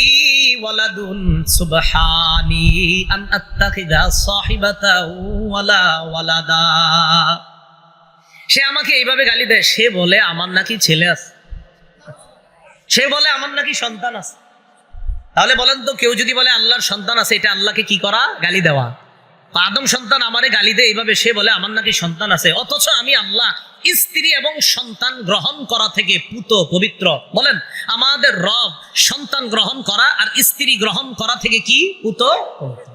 ওয়ালাদুন সুবহানি আন আত্তাখিযা সাহিবাতা ওয়ালা ওয়ালাদা। সে আমাকে এইভাবে গালি দেয়, সে বলে আমার নাকি ছেলে আছে, সে বলে আমার নাকি সন্তান আছে। তাহলে বলেন তো, কেউ যদি বলে আল্লাহর সন্তান আছে, এটা আল্লাহকে কি করা? গালি দেওয়া। আদম সন্তান আমারে গালি দেয় এইভাবে, সে বলে আমার নাকি সন্তান আছে, অথচ আমি আল্লাহ স্ত্রী এবং সন্তান গ্রহণ করা থেকে পুত পবিত্র। বলেন আমাদের রব সন্তান গ্রহণ করা আর স্ত্রী গ্রহণ করা থেকে কি পুত পবিত্র,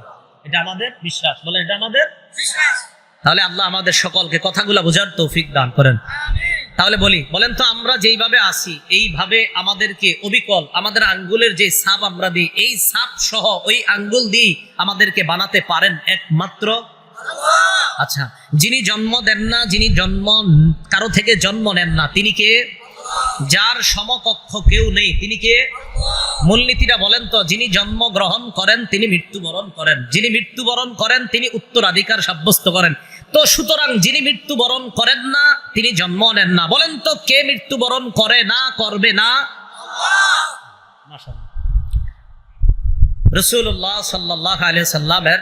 এটা আমাদের বিশ্বাস। বলেন এটা আমাদের বিশ্বাস। তাহলে আল্লাহ আমাদের সকলকে কথাগুলা বোঝার তৌফিক দান করেন। তাহলে বলেন তো আমরা যেইভাবে আসি এইভাবে আমাদেরকে অবিকল আমাদের আঙ্গুলের যে ছাপ আমরা দিই, এই ছাপ সহ ওই আঙ্গুল দিয়ে আমাদেরকে বানাতে পারেন একমাত্র আল্লাহ। আচ্ছা, যিনি জন্ম দেন না, যিনি জন্ম কারো থেকে জন্ম নেন না, তিনি কে? যার সমকক্ষ কেউ নেই, তিনি কে? মূলনীতিটা বলেন তো। যিনি জন্ম গ্রহণ করেন তিনি মৃত্যুবরণ করেন, যিনি মৃত্যুবরণ করেন তিনি উত্তরাধিকার সাব্যস্ত করেন। তো সুতরাং যিনি মৃত্যুবরণ করেন না তিনি জন্ম নেন না। বলেন তো কে মৃত্যুবরণ করে না, করবে না? মাশাআল্লাহ। রাসূলুল্লাহ সাল্লাল্লাহু আলাইহি সাল্লামের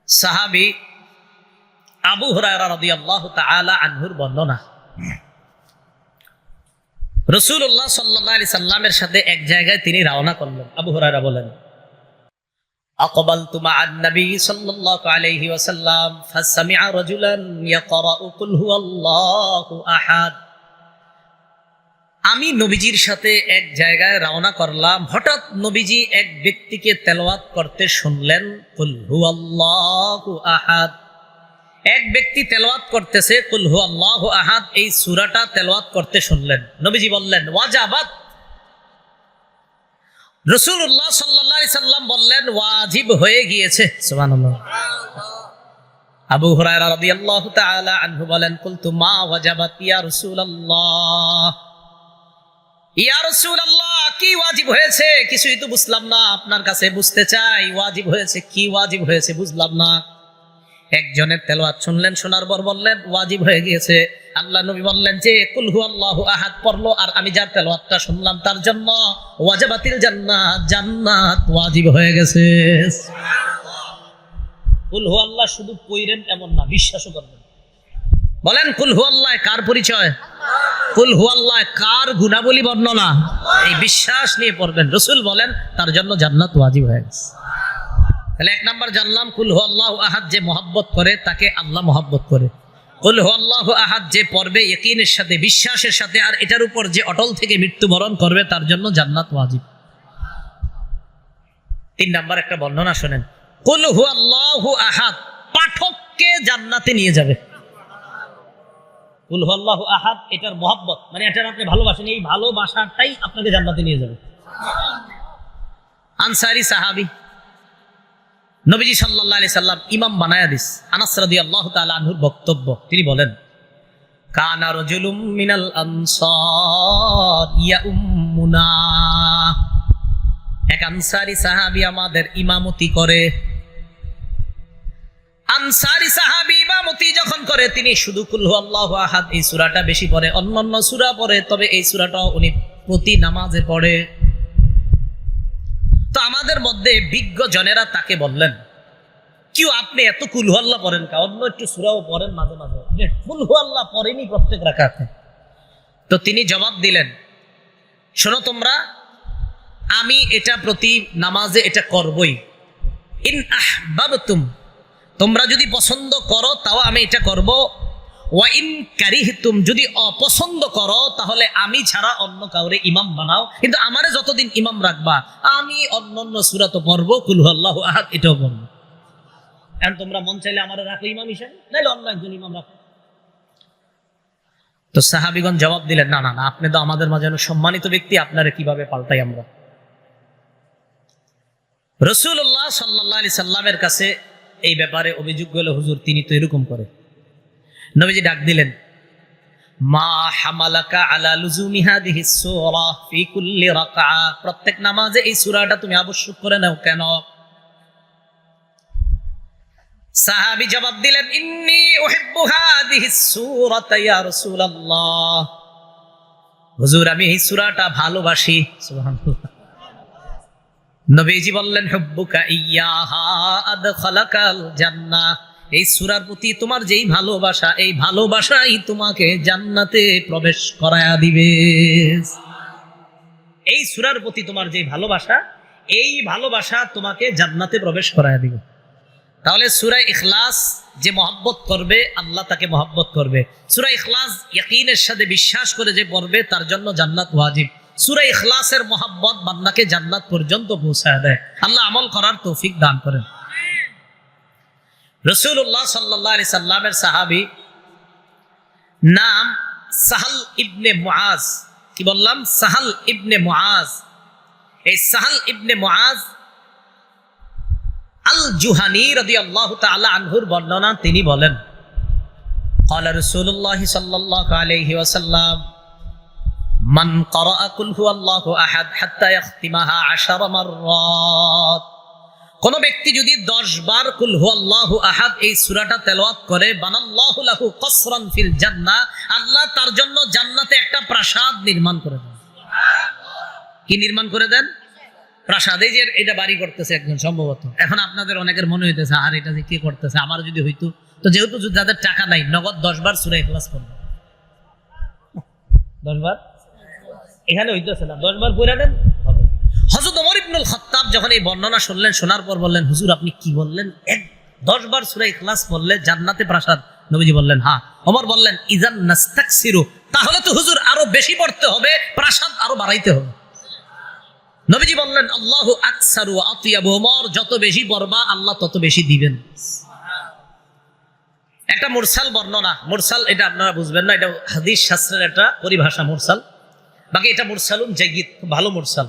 সাহাবী আবু হুরায়রা রাদিয়াল্লাহু তাআলা আনহুর বর্ণনা, রাসূলুল্লাহ সাল্লাল্লাহু আলাইহি সাল্লামের সাথে এক জায়গায় তিনি রওনা করলেন। আবু হুরায়রা বলেন, আকবালতু মা'আন নবী সাল্লাল্লাহু আলাইহি ওয়াসাল্লাম ফাসামি'a রাজুলান ইয়াকরাউ কুল হুয়াল্লাহু আহাদ। আমি নবীজির সাথে এক জায়গায় রওনা করলাম, হঠাৎ নবীজি এক ব্যক্তিকে তেলাওয়াত করতে শুনলেন কুল হুয়াল্লাহু আহাদ। এক ব্যক্তি তেলাওয়াত করতেছে কুল হুয়াল্লাহু আহাদ, এই সূরাটা তেলাওয়াত করতে শুনলেন। নবীজি বললেন ওয়াজাবাত। রাসূলুল্লাহ সাল্লাল্লাহু আলাইহি সাল্লাম বললেন ওয়াজিব হয়ে গিয়েছে। সুবহানাল্লাহ। আবু হুরায়রা রাদিয়াল্লাহু তাআলা আনহু বলেন কুলতু মা ওয়াজাবাত ইয়া রাসূলুল্লাহ, ইয়া রাসূলুল্লাহ কি ওয়াজিব হয়েছে? কিছুই তো বুঝলাম না, আপনার কাছে বুঝতে চাই ওয়াজিব হয়েছে কি, ওয়াজিব হয়েছে বুঝলাম না। একজনের তেলাওয়াত শুনলেন, শোনার পর বললেন ওয়াজিব হয়ে গিয়েছে। আল্লাহ নবী বললেন যে কুল হুয়াল্লাহু আহাদ পড়লো, আর আমি যার তেলাওয়াতটা শুনলাম তার জন্য ওয়াজাবাতিল জান্নাত, জান্নাত ওয়াজিব হয়ে গেছে। কুল হুয়াল্লাহ শুধু পড়েন এমন না, বিশ্বাসও করবেন। বলেন কুল হুয়াল্লাহ কার পরিচয়? কুল হুয়াল্লাহ কার গুণাবলী বর্ণনা? এই বিশ্বাস নিয়ে পড়বেন। রাসূল বলেন তার জন্য জান্নাত ওয়াজিব হয়ে গেছে। তাহলে এক নাম্বার জানলাম কুল হুয়াল্লাহু আহাদ যে মহব্বত করে তাকে আল্লাহ মহব্বত করে। কুল হুয়াল্লাহু আহাদ যে পড়বে ইয়াকিনের সাথে, বিশ্বাসের সাথে, আর এটার উপর যে অটল থেকে মৃত্যুবরণ করবে তার জন্য জান্নাত ওয়াজিব। 3 নাম্বার একটা বর্ণনা শুনেন, কুল হুয়াল্লাহু আহাদ পাঠককে জান্নাতে নিয়ে যাবে। কুল হুয়াল্লাহু আহাদ এটার মহব্বত মানে এটার আপনি ভালোবাসেন, এই ভালোবাসাটাই আপনাকে জান্নাতে নিয়ে যাবে। আনসারী সাহাবী, নবীজি সাল্লাল্লাহু আলাইহি সাল্লাম ইমাম বানায়া দিস। আনাস রাদিয়াল্লাহু তাআলা আনহুর বক্তব্য, তিনি বলেন কানা রাজুলুম মিনাল আনসার ইয়াউম্মুনা, এক আনসারী সাহাবী আমাদের ইমামতি করে। আনসারী সাহাবী ইমামতি যখন করে তিনি শুধু কুল হুয়াল্লাহু আহাদ এই সূরাটা বেশি পড়ে, অন্যান্য সূরা পড়ে, তবে এই সূরাটাও উনি প্রতি নামাজে পড়ে। তো আমাদের মধ্যে বিজ্ঞ জনেরা তাকে বললেন, কিউ আপনি এত কুল হুয়াল্লাহ পড়েন কা? অন্য একটু সূরাও পড়েন মাঝে মাঝে, কুল হুয়াল্লাহ পড়েনি প্রত্যেক রাকাতে। তো তিনি জবাব দিলেন, শোনো তোমরা, আমি এটা প্রতি নামাজে এটা করবই। ইন আহবাবতুম, তোমরা যদি পছন্দ করো তাও আমি এটা করব। ওয়া ইন কারিহতুম, যদি অপছন্দ করো তাহলে আমি ছাড়া অন্য কাউরে ইমাম বানাও, কিন্তু আমারে যতদিন ইমাম রাখবা আমি অন্যান্য সূরা তো পড়ব, কুল হুয়াল্লাহু আহাদ এটাও পড়ব। এখন তোমরা মন চাইলে আমারে রাখো ইমাম হিসেবে, নাইলে অন্য একজন ইমাম রাখো। তো সাহাবীগণ জবাব দিলেন, না না না, আপনি তো আমাদের মাঝে সম্মানিত ব্যক্তি, আপনারে কিভাবে পাল্টাই আমরা? রাসূলুল্লাহ সাল্লাল্লাহু আলাইহি সাল্লামের কাছে এই ব্যাপারে অভিযোগ গেল, হুজুর তিনি তো এরকম করে। নবীজি ডাক দিলেন, মা হামালাকা আলা লুজুমি হাদিহিস সূরা ফি কুল্লি রাকআ, প্রত্যেক নামাজে এই সূরাটা তুমি আবশ্যক করে নাও কেন? সাহাবী জবাব দিলেন, ইন্নী উহিব্বু হাদিহিস সূরাতা ইয়া রাসূলুল্লাহ, হুজুর আমি এই সূরাটা ভালোবাসি। সুবহানাল্লাহ। নবীজি বললেন, হুব্বুকা ইয়াহা আদখালাকাল জান্নাহ, এই সূরার প্রতি তোমার যেই ভালোবাসা, এই ভালোবাসাই তোমাকে জান্নাতে প্রবেশ করায়া দিবে। এই সূরার প্রতি তোমার যেই ভালোবাসা, এই ভালোবাসা তোমাকে জান্নাতে প্রবেশ করায়া দিবে। তাহলে সূরা ইখলাস যে মহব্বত করবে আল্লাহ তাকে মহব্বত করবে। সূরা ইখলাস ইয়াকিনের সাথে বিশ্বাস করে যে পড়বে তার জন্য জান্নাত ওয়াজিব। সূরা ইখলাসের মহব্বত বান্দাকে জান্নাত পর্যন্ত পৌঁছায় দেয়। আল্লাহ আমল করার তৌফিক দান করেন। রাসূলুল্লাহ সাল্লাল্লাহু আলাইহি সাল্লামের সাহাবী নাম সাহাল ইবনে মুআজ। কি বললাম? সাহাল ইবনে মুআজ। এই সাহাল ইবনে মুআজ আল জুহানি রাদিয়াল্লাহু তাআলা আনহুর বর্ণনা, তিনি বলেন ক্বালা রাসূলুল্লাহ সাল্লাল্লাহু আলাইহি ওয়াসাল্লাম মান ক্বারাআ কুল হুয়াল্লাহু আহাদ হাত্তা ইয়াখতিমাহা 10 মাররাত, কোন ব্যক্তি যদি 10 বার কুল হুয়াল্লাহু আহাদ এই সূরাটা তেলাওয়াত করে, বানাল্লাহু লাহু কসরান ফিল জান্নাহ, আল্লাহ তার জন্য জান্নাতে একটা প্রাসাদ নির্মাণ করে দেন। কি নির্মাণ করে দেন? প্রাসাদ। এই যে এটা বাড়ি করতেছে একজন সম্ভবত, এখন আপনাদের অনেকের মনে হইতেছে আর এটা যে কি করতেছে, আমার যদি হইতো। তো যেহেতু যাদের টাকা নাই, নগদ 10 বার সূরা ইখলাস পড়বে। 10 বার এখানে হইতেছে না, 10 বার পড়ে নেন হবে। হযরত ওমর ইবনুল খাত্তাব যখন এই বর্ণনা শুনলেন, শোনার পর বললেন, হুজুর আপনি কি বললেন? 10 বার সূরা ইখলাস পড়লে জান্নাতে প্রাসাদ? নবীজি বললেন হ্যাঁ। ওমর বললেন ইযান নাস্তাকসিরু, তাহলে তো হুজুর আরো বেশি পড়তে হবে, প্রাসাদ আরো বাড়াইতে হবে। নবীজি বললেন আল্লাহু আকসারু ওয়া আতিয়াবু, ওমর যত বেশি পড়বা আল্লাহ তত বেশি দিবেন। একটা মুরসাল বর্ণনা, মুরসাল এটা আপনারা বুঝবেন না, এটা হাদিস শাস্ত্রের একটা পরিভাষা মুরসাল, বাকি এটা মুরসালুন জাইয়িদ, খুব ভালো মুরসাল।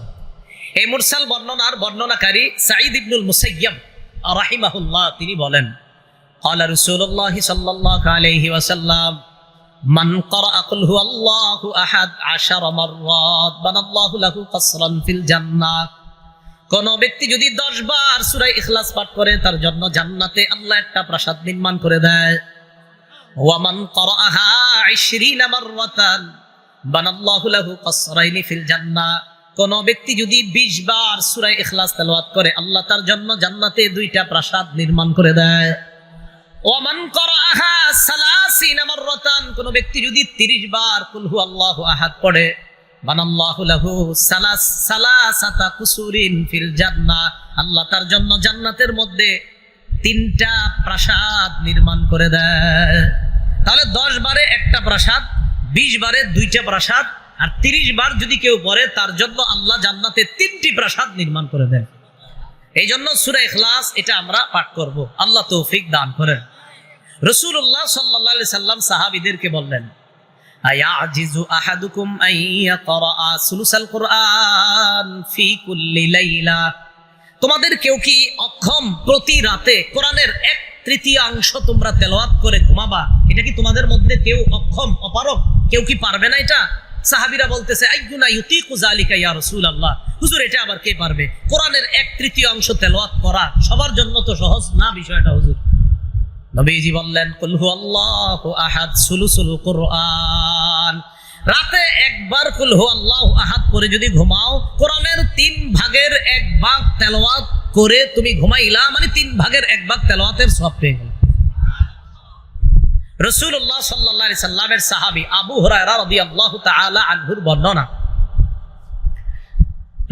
এই মুরসাল বর্ণনার বর্ণনাকারী সাঈদ ইবনুল মুসাইয়্যিব রাহিমাহুল্লাহ, তিনি বলেন ক্বালা রাসূলুল্লাহ সাল্লাল্লাহু আলাইহি ওয়াসাল্লাম মান ক্বারাআ কুল হুয়াল্লাহু আহাদ 10 মাররাত বানাল্লাহু লাহু কসরান ফিল জান্নাহ, কোন ব্যক্তি যদি 10 বার সূরা ইখলাস পাঠ করে, তার জন্য জান্নাতে আল্লাহ একটা প্রাসাদ নির্মাণ করে দেয়। ওয়া মান ক্বারাআহা 20 মাররাতান বানাল্লাহু লাহু কসরাইনি ফিল জান্নাহ, কোন ব্যক্তি যদি 20 বার সূরা ইখলাস তেলাওয়াত করে, আল্লাহ তার জন্য জান্নাতে 2টা প্রাসাদ নির্মাণ করে দেয়। ওয়া মান ক্বারাআহা 30 মাররাতান, কোন ব্যক্তি যদি 30 বার কুল হুয়াল্লাহু আহাদ পড়ে, বানাল্লাহু লাহু সালাসাতা কুসুরিন ফিল জান্নাহ, আল্লাহ তার জন্য জান্নাতের মধ্যে 3টা প্রাসাদ নির্মাণ করে দেয়। তাহলে 10 বারে একটা প্রাসাদ, 20 বারে 2টা প্রাসাদ, আর 30 বার যদি কেউ পড়ে, তার জন্য আল্লাহ জান্নাতে 3টি প্রাসাদ নির্মাণ করে দেন। এই জন্য সূরা ইখলাস এটা আমরা পাঠ করব, আল্লাহ তৌফিক দান করেন। রাসূলুল্লাহ সাল্লাল্লাহু আলাইহি সাল্লাম সাহাবীদেরকে বললেন আয়াজিজু আহাদুকুম আইয়াকরা সুলুসাল কুরআন ফি কুল্লি লাইলা, তোমাদের কেউ কি অক্ষম প্রতি রাতে কোরআনের 1/3 তোমরা তেলাওয়াত করে ঘুমাবা? এটা কি তোমাদের মধ্যে কেউ অক্ষম, অপারগ কেউ কি পারবে না এটা? সাহাবীরা বলতেছে আইয়ুনা ইউতিকু যালিকা ইয়া রাসূলুল্লাহ, হুজুর এটা আবার কে পারবে? কোরআনের 1/3 তেলাওয়াত করা সবার জন্য তো সহজ না বিষয়টা হুজুর। নবীজি বললেন কুল হুয়াল্লাহু আহাদ সুলুসুল কুরআন, রাতে একবার কুল হুয়াল্লাহু আহাদ পড়ে যদি ঘুমাও, কোরআনের 3 ভাগের 1 ভাগ তেলাওয়াত করে তুমি ঘুমাইলা, মানে 3 ভাগের 1 ভাগ তেলাওয়াতের সওয়াব পেয়ে গেল। রাসূলুল্লাহ সাল্লাল্লাহু আলাইহি সাল্লামের সাহাবী আবু হুরায়রা রাদিয়াল্লাহু তাআলা আনহুর বর্ণনা,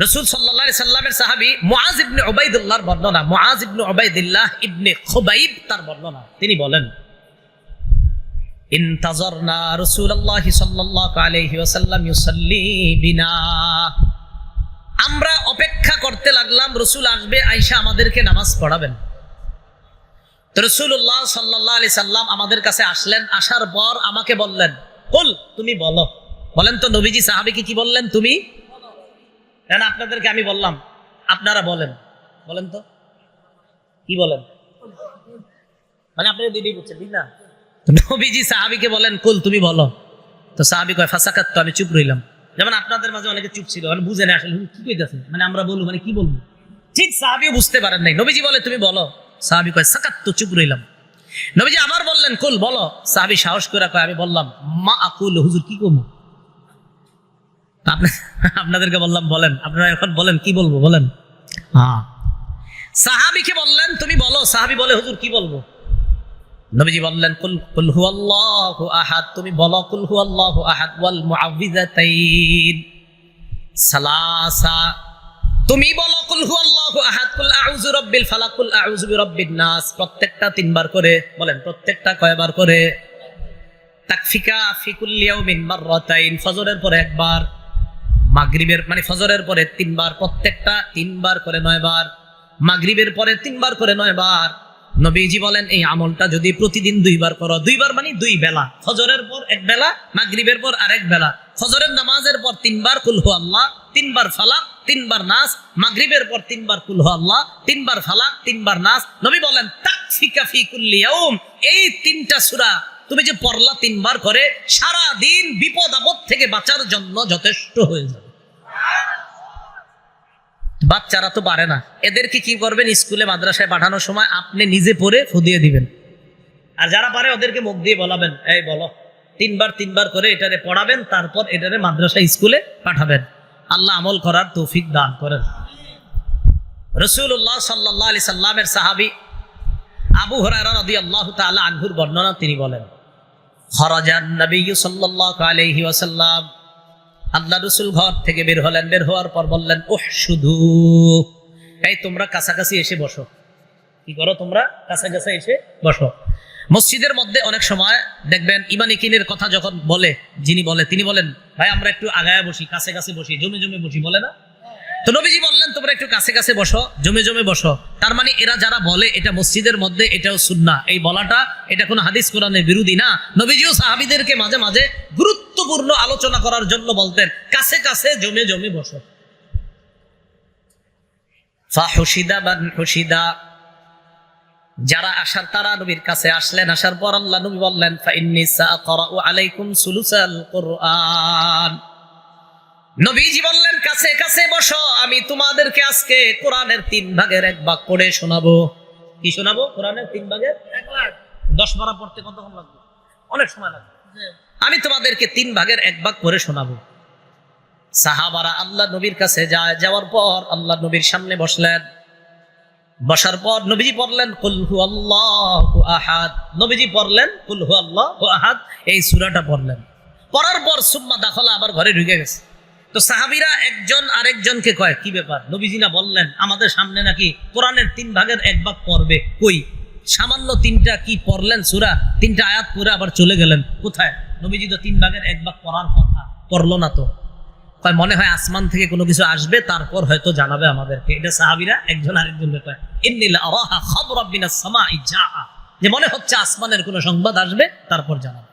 রাসূল সাল্লাল্লাহু আলাইহি সাল্লামের সাহাবী মুআজ ইবনে উবাইদুল্লাহর বর্ণনা, মুআজ ইবনে উবাইদুল্লাহ ইবনে খুবাইব তার বর্ণনা, তিনি বলেন ইনতাজারনা রাসূলুল্লাহ সাল্লাল্লাহু আলাইহি ওয়াসাল্লাম ইউসাল্লি বিনা, আমরা অপেক্ষা করতে লাগলাম রাসূল আসবে, আয়েশা আমাদেরকে নামাজ পড়াবেন। তো রাসূলুল্লাহ সাল্লাল্লাহু আলাইহি সাল্লাম আমাদের কাছে আসলেন, আসার পর আমাকে বললেন কুল, তুমি বলো। বলেন তো নবীজি সাহাবীকে কি বললেন? তুমি কেন? আপনাদেরকে আমি বললাম, আপনারা বলেন, বলেন তো কি বলেন, মানে আপনারা দিদি বুঝছেন ঠিক না? নবীজি সাহাবীকে বলেন কুল, তুমি বলো। তো সাহাবী কয় ফাসাকাত, তো আমি চুপ রইলাম। যেমন আপনাদের মাঝে অনেকে চুপ ছিল, মানে বুঝে না আসলে কি কইতাছে, মানে আমরা বলবো মানে কি বলবো, ঠিক সাহাবীও বুঝতে পারেন নাই। নবীজি বলে তুমি বলো, সাহাবী কয় সাকাত, তো চুপ রইলাম। নবীজি আবার বললেন কুল, বলো। সাহাবী সাহস করে কয় আমি বললাম মা আকুল, হুজুর কি করবো? আপনাদেরকে বললাম বলেন, আপনারা এখন বলেন কি বলবো, বলেন। হ্যাঁ, সাহাবীকে বললেন তুমি বলো। সাহাবী বলে হুজুর কি বলবো? নবীজি বললেন কুল হুয়াল্লাহু আহাদ, তুমি বলো কুল হুয়াল্লাহু আহাদ ওয়াল মুআউযিযাতাইন সালাসা, তুমি বলো কুল হুয়াল্লাহু আহাদ, কুল আউযু বিরাব্বিল ফালাক, কুল আউযু বিরাব্বিন নাস, প্রত্যেকটা 3 বার করে। বলেন প্রত্যেকটা কয়বার করে? তাকফিকা ফি কুল্লি ইয়াউমিন মাররাতাইন, ফজরের পরে 1 বার, মাগরিবের মানে ফজরের পরে 3 বার, প্রত্যেকটা 3 বার করে 9 বার, মাগরিবের পরে 3 বার করে 9 বার। নবীজি বলেন এই আমলটা যদি প্রতিদিন 2 বার করো, 2 বার মানে 2 বেলা, ফজরের পর 1 বেলা, মাগরিবের পর আরেক বেলা, ফজরের নামাজের পর 3 বার কুল হু আল্লাহ, 3 বার ফালাক, 3 বার নাস, মাগরিবের পর 3 বার কুল হু আল্লাহ, 3 বার ফালাক, 3 বার নাস। নবী বলেন তাকফিকা ফি কুল্লি ইয়াউম, এই 3টা সূরা তুমি যে পড়লা 3 বার করে, সারা দিন বিপদ আপদ থেকে বাঁচার জন্য যথেষ্ট হয়ে যাবে। বাচ্চারা তো পারে না, এদেরকে কি করবেন, স্কুলে মাদ্রাসায় পাঠানোর সময় আপনি নিজে পড়ে ফুদিয়ে দিবেন, আর যারা পারে ওদেরকে মুখ দিয়ে বলাবেন, এই বলো 3 বার করে এটারে পড়াবেন, তারপর এটারে মাদ্রাসা স্কুলে পাঠাবেন। আল্লাহ আমল করার তৌফিক দান করেন। রাসূলুল্লাহ সাল্লাল্লাহু আলাইহি সাল্লামের সাহাবী আবু হুরায়রা রাদিয়াল্লাহু তাআলা আনহুর বর্ণনা, তিনি বলেন খরাজান নবী সাল্লাল্লাহু আলাইহি ওয়াসাল্লাম, আল্লাহ রাসূল ঘর থেকে বের হলেন, বের হওয়ার পর বললেন উহশুদু, এই তোমরা কাছাকাছি এসে বসো। কি করো তোমরা? কাছাকাছি এসে বসো। মসজিদের মধ্যে অনেক সময় দেখবেন ইমান ইকিনের কথা যখন বলে, যিনি বলে তিনি বলেন ভাই আমরা একটু আগায় বসি, কাছে কাছে বসি, জমে জমে বসি, বলে না? তো নবীজি বললেন তোমরা একটু কাছে কাছে বসো, জমে জমে বসো। তার মানে এরা যারা বলে এটা মসজিদের মধ্যে, এটাও সুন্নাহ, এই বলাটা এটা কোনো হাদিস কোরআনের বিরোধী না। নবীজিও সাহাবীদেরকে মাঝে মাঝে গুরুত্বপূর্ণ আলোচনা করার জন্য বলতেন কাছে কাছে জমে জমে বসো। ফাহুশিদা মান হুশিদা, যারা আসার তারা নবীর কাছে আসলেন। আসার পর আল্লাহ নবী বললেন ফাইন্নী সাআকরাউ আলাইকুম সুলুসাল কুরআন, নবীজি বললেন কাছে কাছে বসো, আমি তোমাদেরকে আজকে কোরআনের 3 ভাগের 1 ভাগ পড়ে শোনাবো। কি শোনাবো? কোরআনের 3 ভাগের 1 ভাগ। 10 বার পড়তে কতক্ষণ লাগবে? অনেক সময় লাগবে। আমি তোমাদেরকে 3 ভাগের 1 ভাগ পড়ে শোনাবো। সাহাবারা আল্লাহ নবীর কাছে যায়, যাওয়ার পর আল্লাহ নবীর সামনে বসলেন। বসার পর নবীজি পড়লেন কুল হু আল্লাহু আহাদ, নবীজি পড়লেন কুল হু আল্লাহু আহাদ, এই সূরাটা পড়লেন। পড়ার পর সুম্মা দাখালা, আবার ঘরে ঢুকে গেছে। তো সাহাবীরা একজন আরেকজনকে কয় কি ব্যাপার, নবীজি না বললেন আমাদের সামনে নাকি কোরআনের 3 ভাগের 1 ভাগ পড়বে, কই সামান্য 3টা কি পড়লেন সূরা, 3টা আয়াত পড়ে আবার চলে গেলেন কোথায়? নবীজি তো 3 ভাগের 1 ভাগ পড়ার কথা, পড়লো না তো। কয় মনে হয় আসমান থেকে কোনো কিছু আসবে, তারপর হয়তো জানাবে আমাদেরকে। এটা সাহাবীরা একজন আরেকজনকে কয় ইন্নী লা আরাহা খাবরাম মিনাস সামাই জাআ, যে মনে হচ্ছে আসমানের কোনো সংবাদ আসবে, তারপর জানাবে।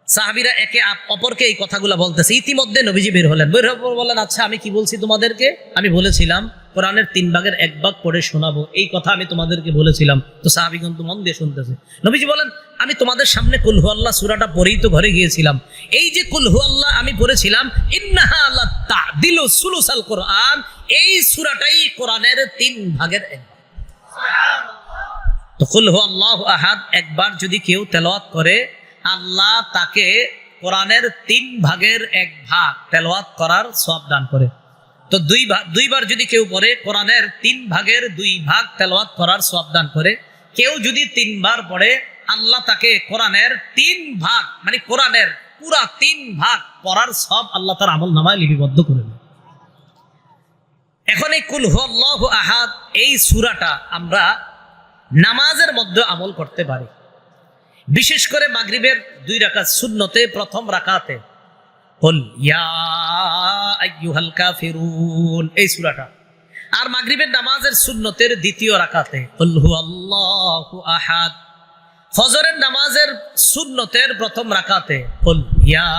সাহাবীরা একে অপরকে এই কথাগুলো বলতেছে। ইতিমধ্যে নবীজি বের হলেন, বের হওয়ার পর বললেন আচ্ছা আমি কি বলছি তোমাদেরকে? আমি বলেছিলাম কোরআনের 3 ভাগের 1 ভাগ পড়ে শোনাবো, এই কথা আমি তোমাদেরকে বলেছিলাম। তো সাহাবীগণ তো মন দিয়ে শুনতেছে। নবীজি বলেন আমি তোমাদের সামনে কুল হু আল্লাহ সূরাটা পড়েই তো ঘরে গিয়েছিলাম। এই যে কুল হু আল্লাহ আমি পড়েছিলাম, ইন্নাহা লা তা'দিলু সুলুসাল কুরআন, এই সূরাটাই কোরআনের 3 ভাগের 1 ভাগ। তো কুল হু আল্লাহু আহাদ একবার যদি কেউ তেলাওয়াত করে, আল্লাহ তাকে কোরআনের 3 ভাগের 1 ভাগ তেলাওয়াত করার সওয়াব দান করে। তো দুইবার যদি কেউ পড়ে, কোরআনের 3 ভাগের 2 ভাগ তেলাওয়াত করার সওয়াব দান করে। কেউ যদি 3 বার পড়ে, আল্লাহ তাকে কোরআনের 3 ভাগ মানে কোরআনের পুরা 3 ভাগ পড়ার সওয়াব আল্লাহ তার আমলনামায় লিপিবদ্ধ করে দেন। এখন এই কুল হু আল্লাহু আহাদ এই সূরাটা আমরা নামাজের মধ্যে আমল করতে পারি, বিশেষ করে মাগরিবের 2 রাকাত সুন্নতে প্রথম রাকাতে কুল ইয়া আইয়ুহাল কাফিরুন এই সূরাটা, আর মাগরিবের নামাজের সুন্নতের 2য় রাকাতে কুল হু আল্লাহু আহাদ, ফজরের নামাজের সুন্নতের প্রথম রাকাতে কুল ইয়া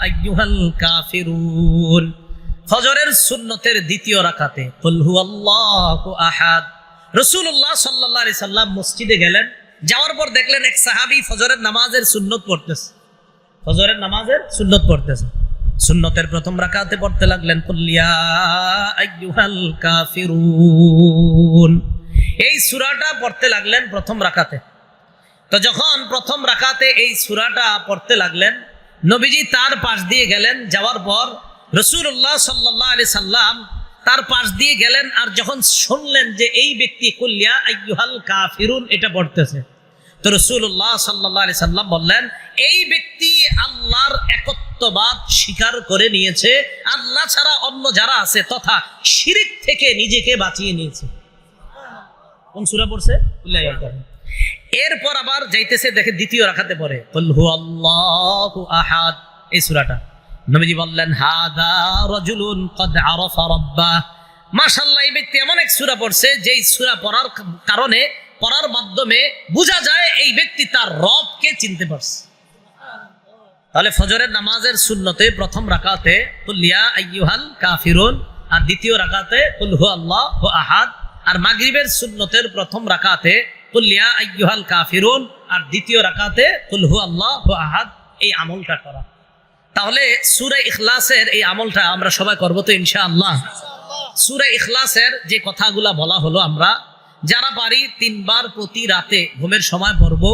আইয়ুহাল কাফিরুন, ফজরের সুন্নতের 2য় রাকাতে কুল হু আল্লাহু আহাদ। রাসূলুল্লাহ সাল্লাল্লাহু আলাইহি সাল্লাম মসজিদে গেলেন, যাওয়ার পর দেখলেন এক সাহাবী ফজরের নামাজের সুন্নত পড়তেছে, ফজরের নামাজের সুন্নত পড়তেছে। সুন্নতের প্রথম রাকাতে পড়তে লাগলেন কুল ইয়া আইয়ুহাল কাফিরুন, এই সূরাটা পড়তে লাগলেন প্রথম রাকাতে। তো যখন প্রথম রাকাতে এই সূরাটা পড়তে লাগলেন, নবীজি তার পাশ দিয়ে গেলেন, যাওয়ার পর রাসূলুল্লাহ সাল্লাল্লাহু আলাইহি সাল্লাম তার পাশ দিয়ে গেলেন। আর যখন শুনলেন যে এই ব্যক্তি কুল ইয়া আইয়ুহাল কাফিরুন এটা পড়তেছে, তো রাসূলুল্লাহ সাল্লাল্লাহু আলাইহি সাল্লাম বললেন এই ব্যক্তি আল্লাহর একত্ববাদ স্বীকার করে নিয়েছে, আল্লাহ ছাড়া অন্য যারা আছে তথা শিরক থেকে নিজেকে বাঁচিয়ে নিয়েছে। কোন সূরা পড়ছে? কুল ইয়া আইয়ুহাল কাফিরুন। এরপর আবার যাইতেছে, দেখে 2য় রাকাতে পড়ে কুল হু আল্লাহু আহাদ এই সূরাটা। নবীজি বললেন হাদা রাজুলুন ক্বাদ আরাফা রাব্বাহ, মাশাআল্লাহ এই ব্যক্তি এমন এক সূরা পড়ছে যেই সূরা পড়ার কারণে, পড়ার মাধ্যমে বোঝা যায় এই ব্যক্তি তার রবকে চিনতে পারছে। তাহলে ফজরের নামাজের সুন্নতে প্রথম রাকাতে কুল ইয়া আইয়ুহাল কাফিরুন, আর দ্বিতীয় রাকাতে কুল হুয়াল্লাহু আহাদ, আর মাগরিবের সুন্নতের প্রথম রাকাতে কুল ইয়া আইয়ুহাল কাফিরুন, আর দ্বিতীয় রাকাতে কুল হুয়াল্লাহু আহাদ, এই আমলটা করা। তাহলে সূরা ইখলাসের এই আমলটা আমরা সবাই করব তো ইনশাআল্লাহ। সূরা ইখলাসের যে কথাগুলা বলা হলো, আমরা যারা পারি 3 বার প্রতি রাতে ঘুমের সময় পড়ব,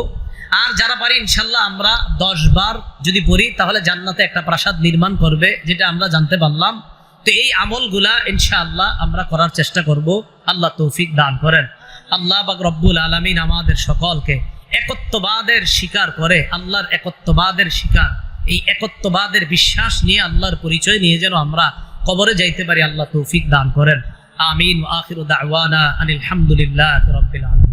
আর যারা পারি ইনশাআল্লাহ আমরা 10 বার যদি পড়ি তাহলে জান্নাতে একটা প্রাসাদ নির্মাণ করবে, যেটা আমরা জানতে পারলাম। তো এই আমলগুলা ইনশাআল্লাহ আমরা করার চেষ্টা করব। আল্লাহ তৌফিক দান করেন। আল্লাহ পাক রব্বুল আলামিন আমাদের সকলকে একত্ববাদের স্বীকার করে, আল্লাহর একত্ববাদের স্বীকার, এই একত্ববাদের বিশ্বাস নিয়ে আল্লাহর পরিচয় নিয়ে যেন আমরা কবরে যাইতে পারি, আল্লাহ তৌফিক দান করেন। আমিন। ওয়া আখিরু দাওয়ানা আনিল হামদুলিল্লাহি রাব্বিল আলামিন।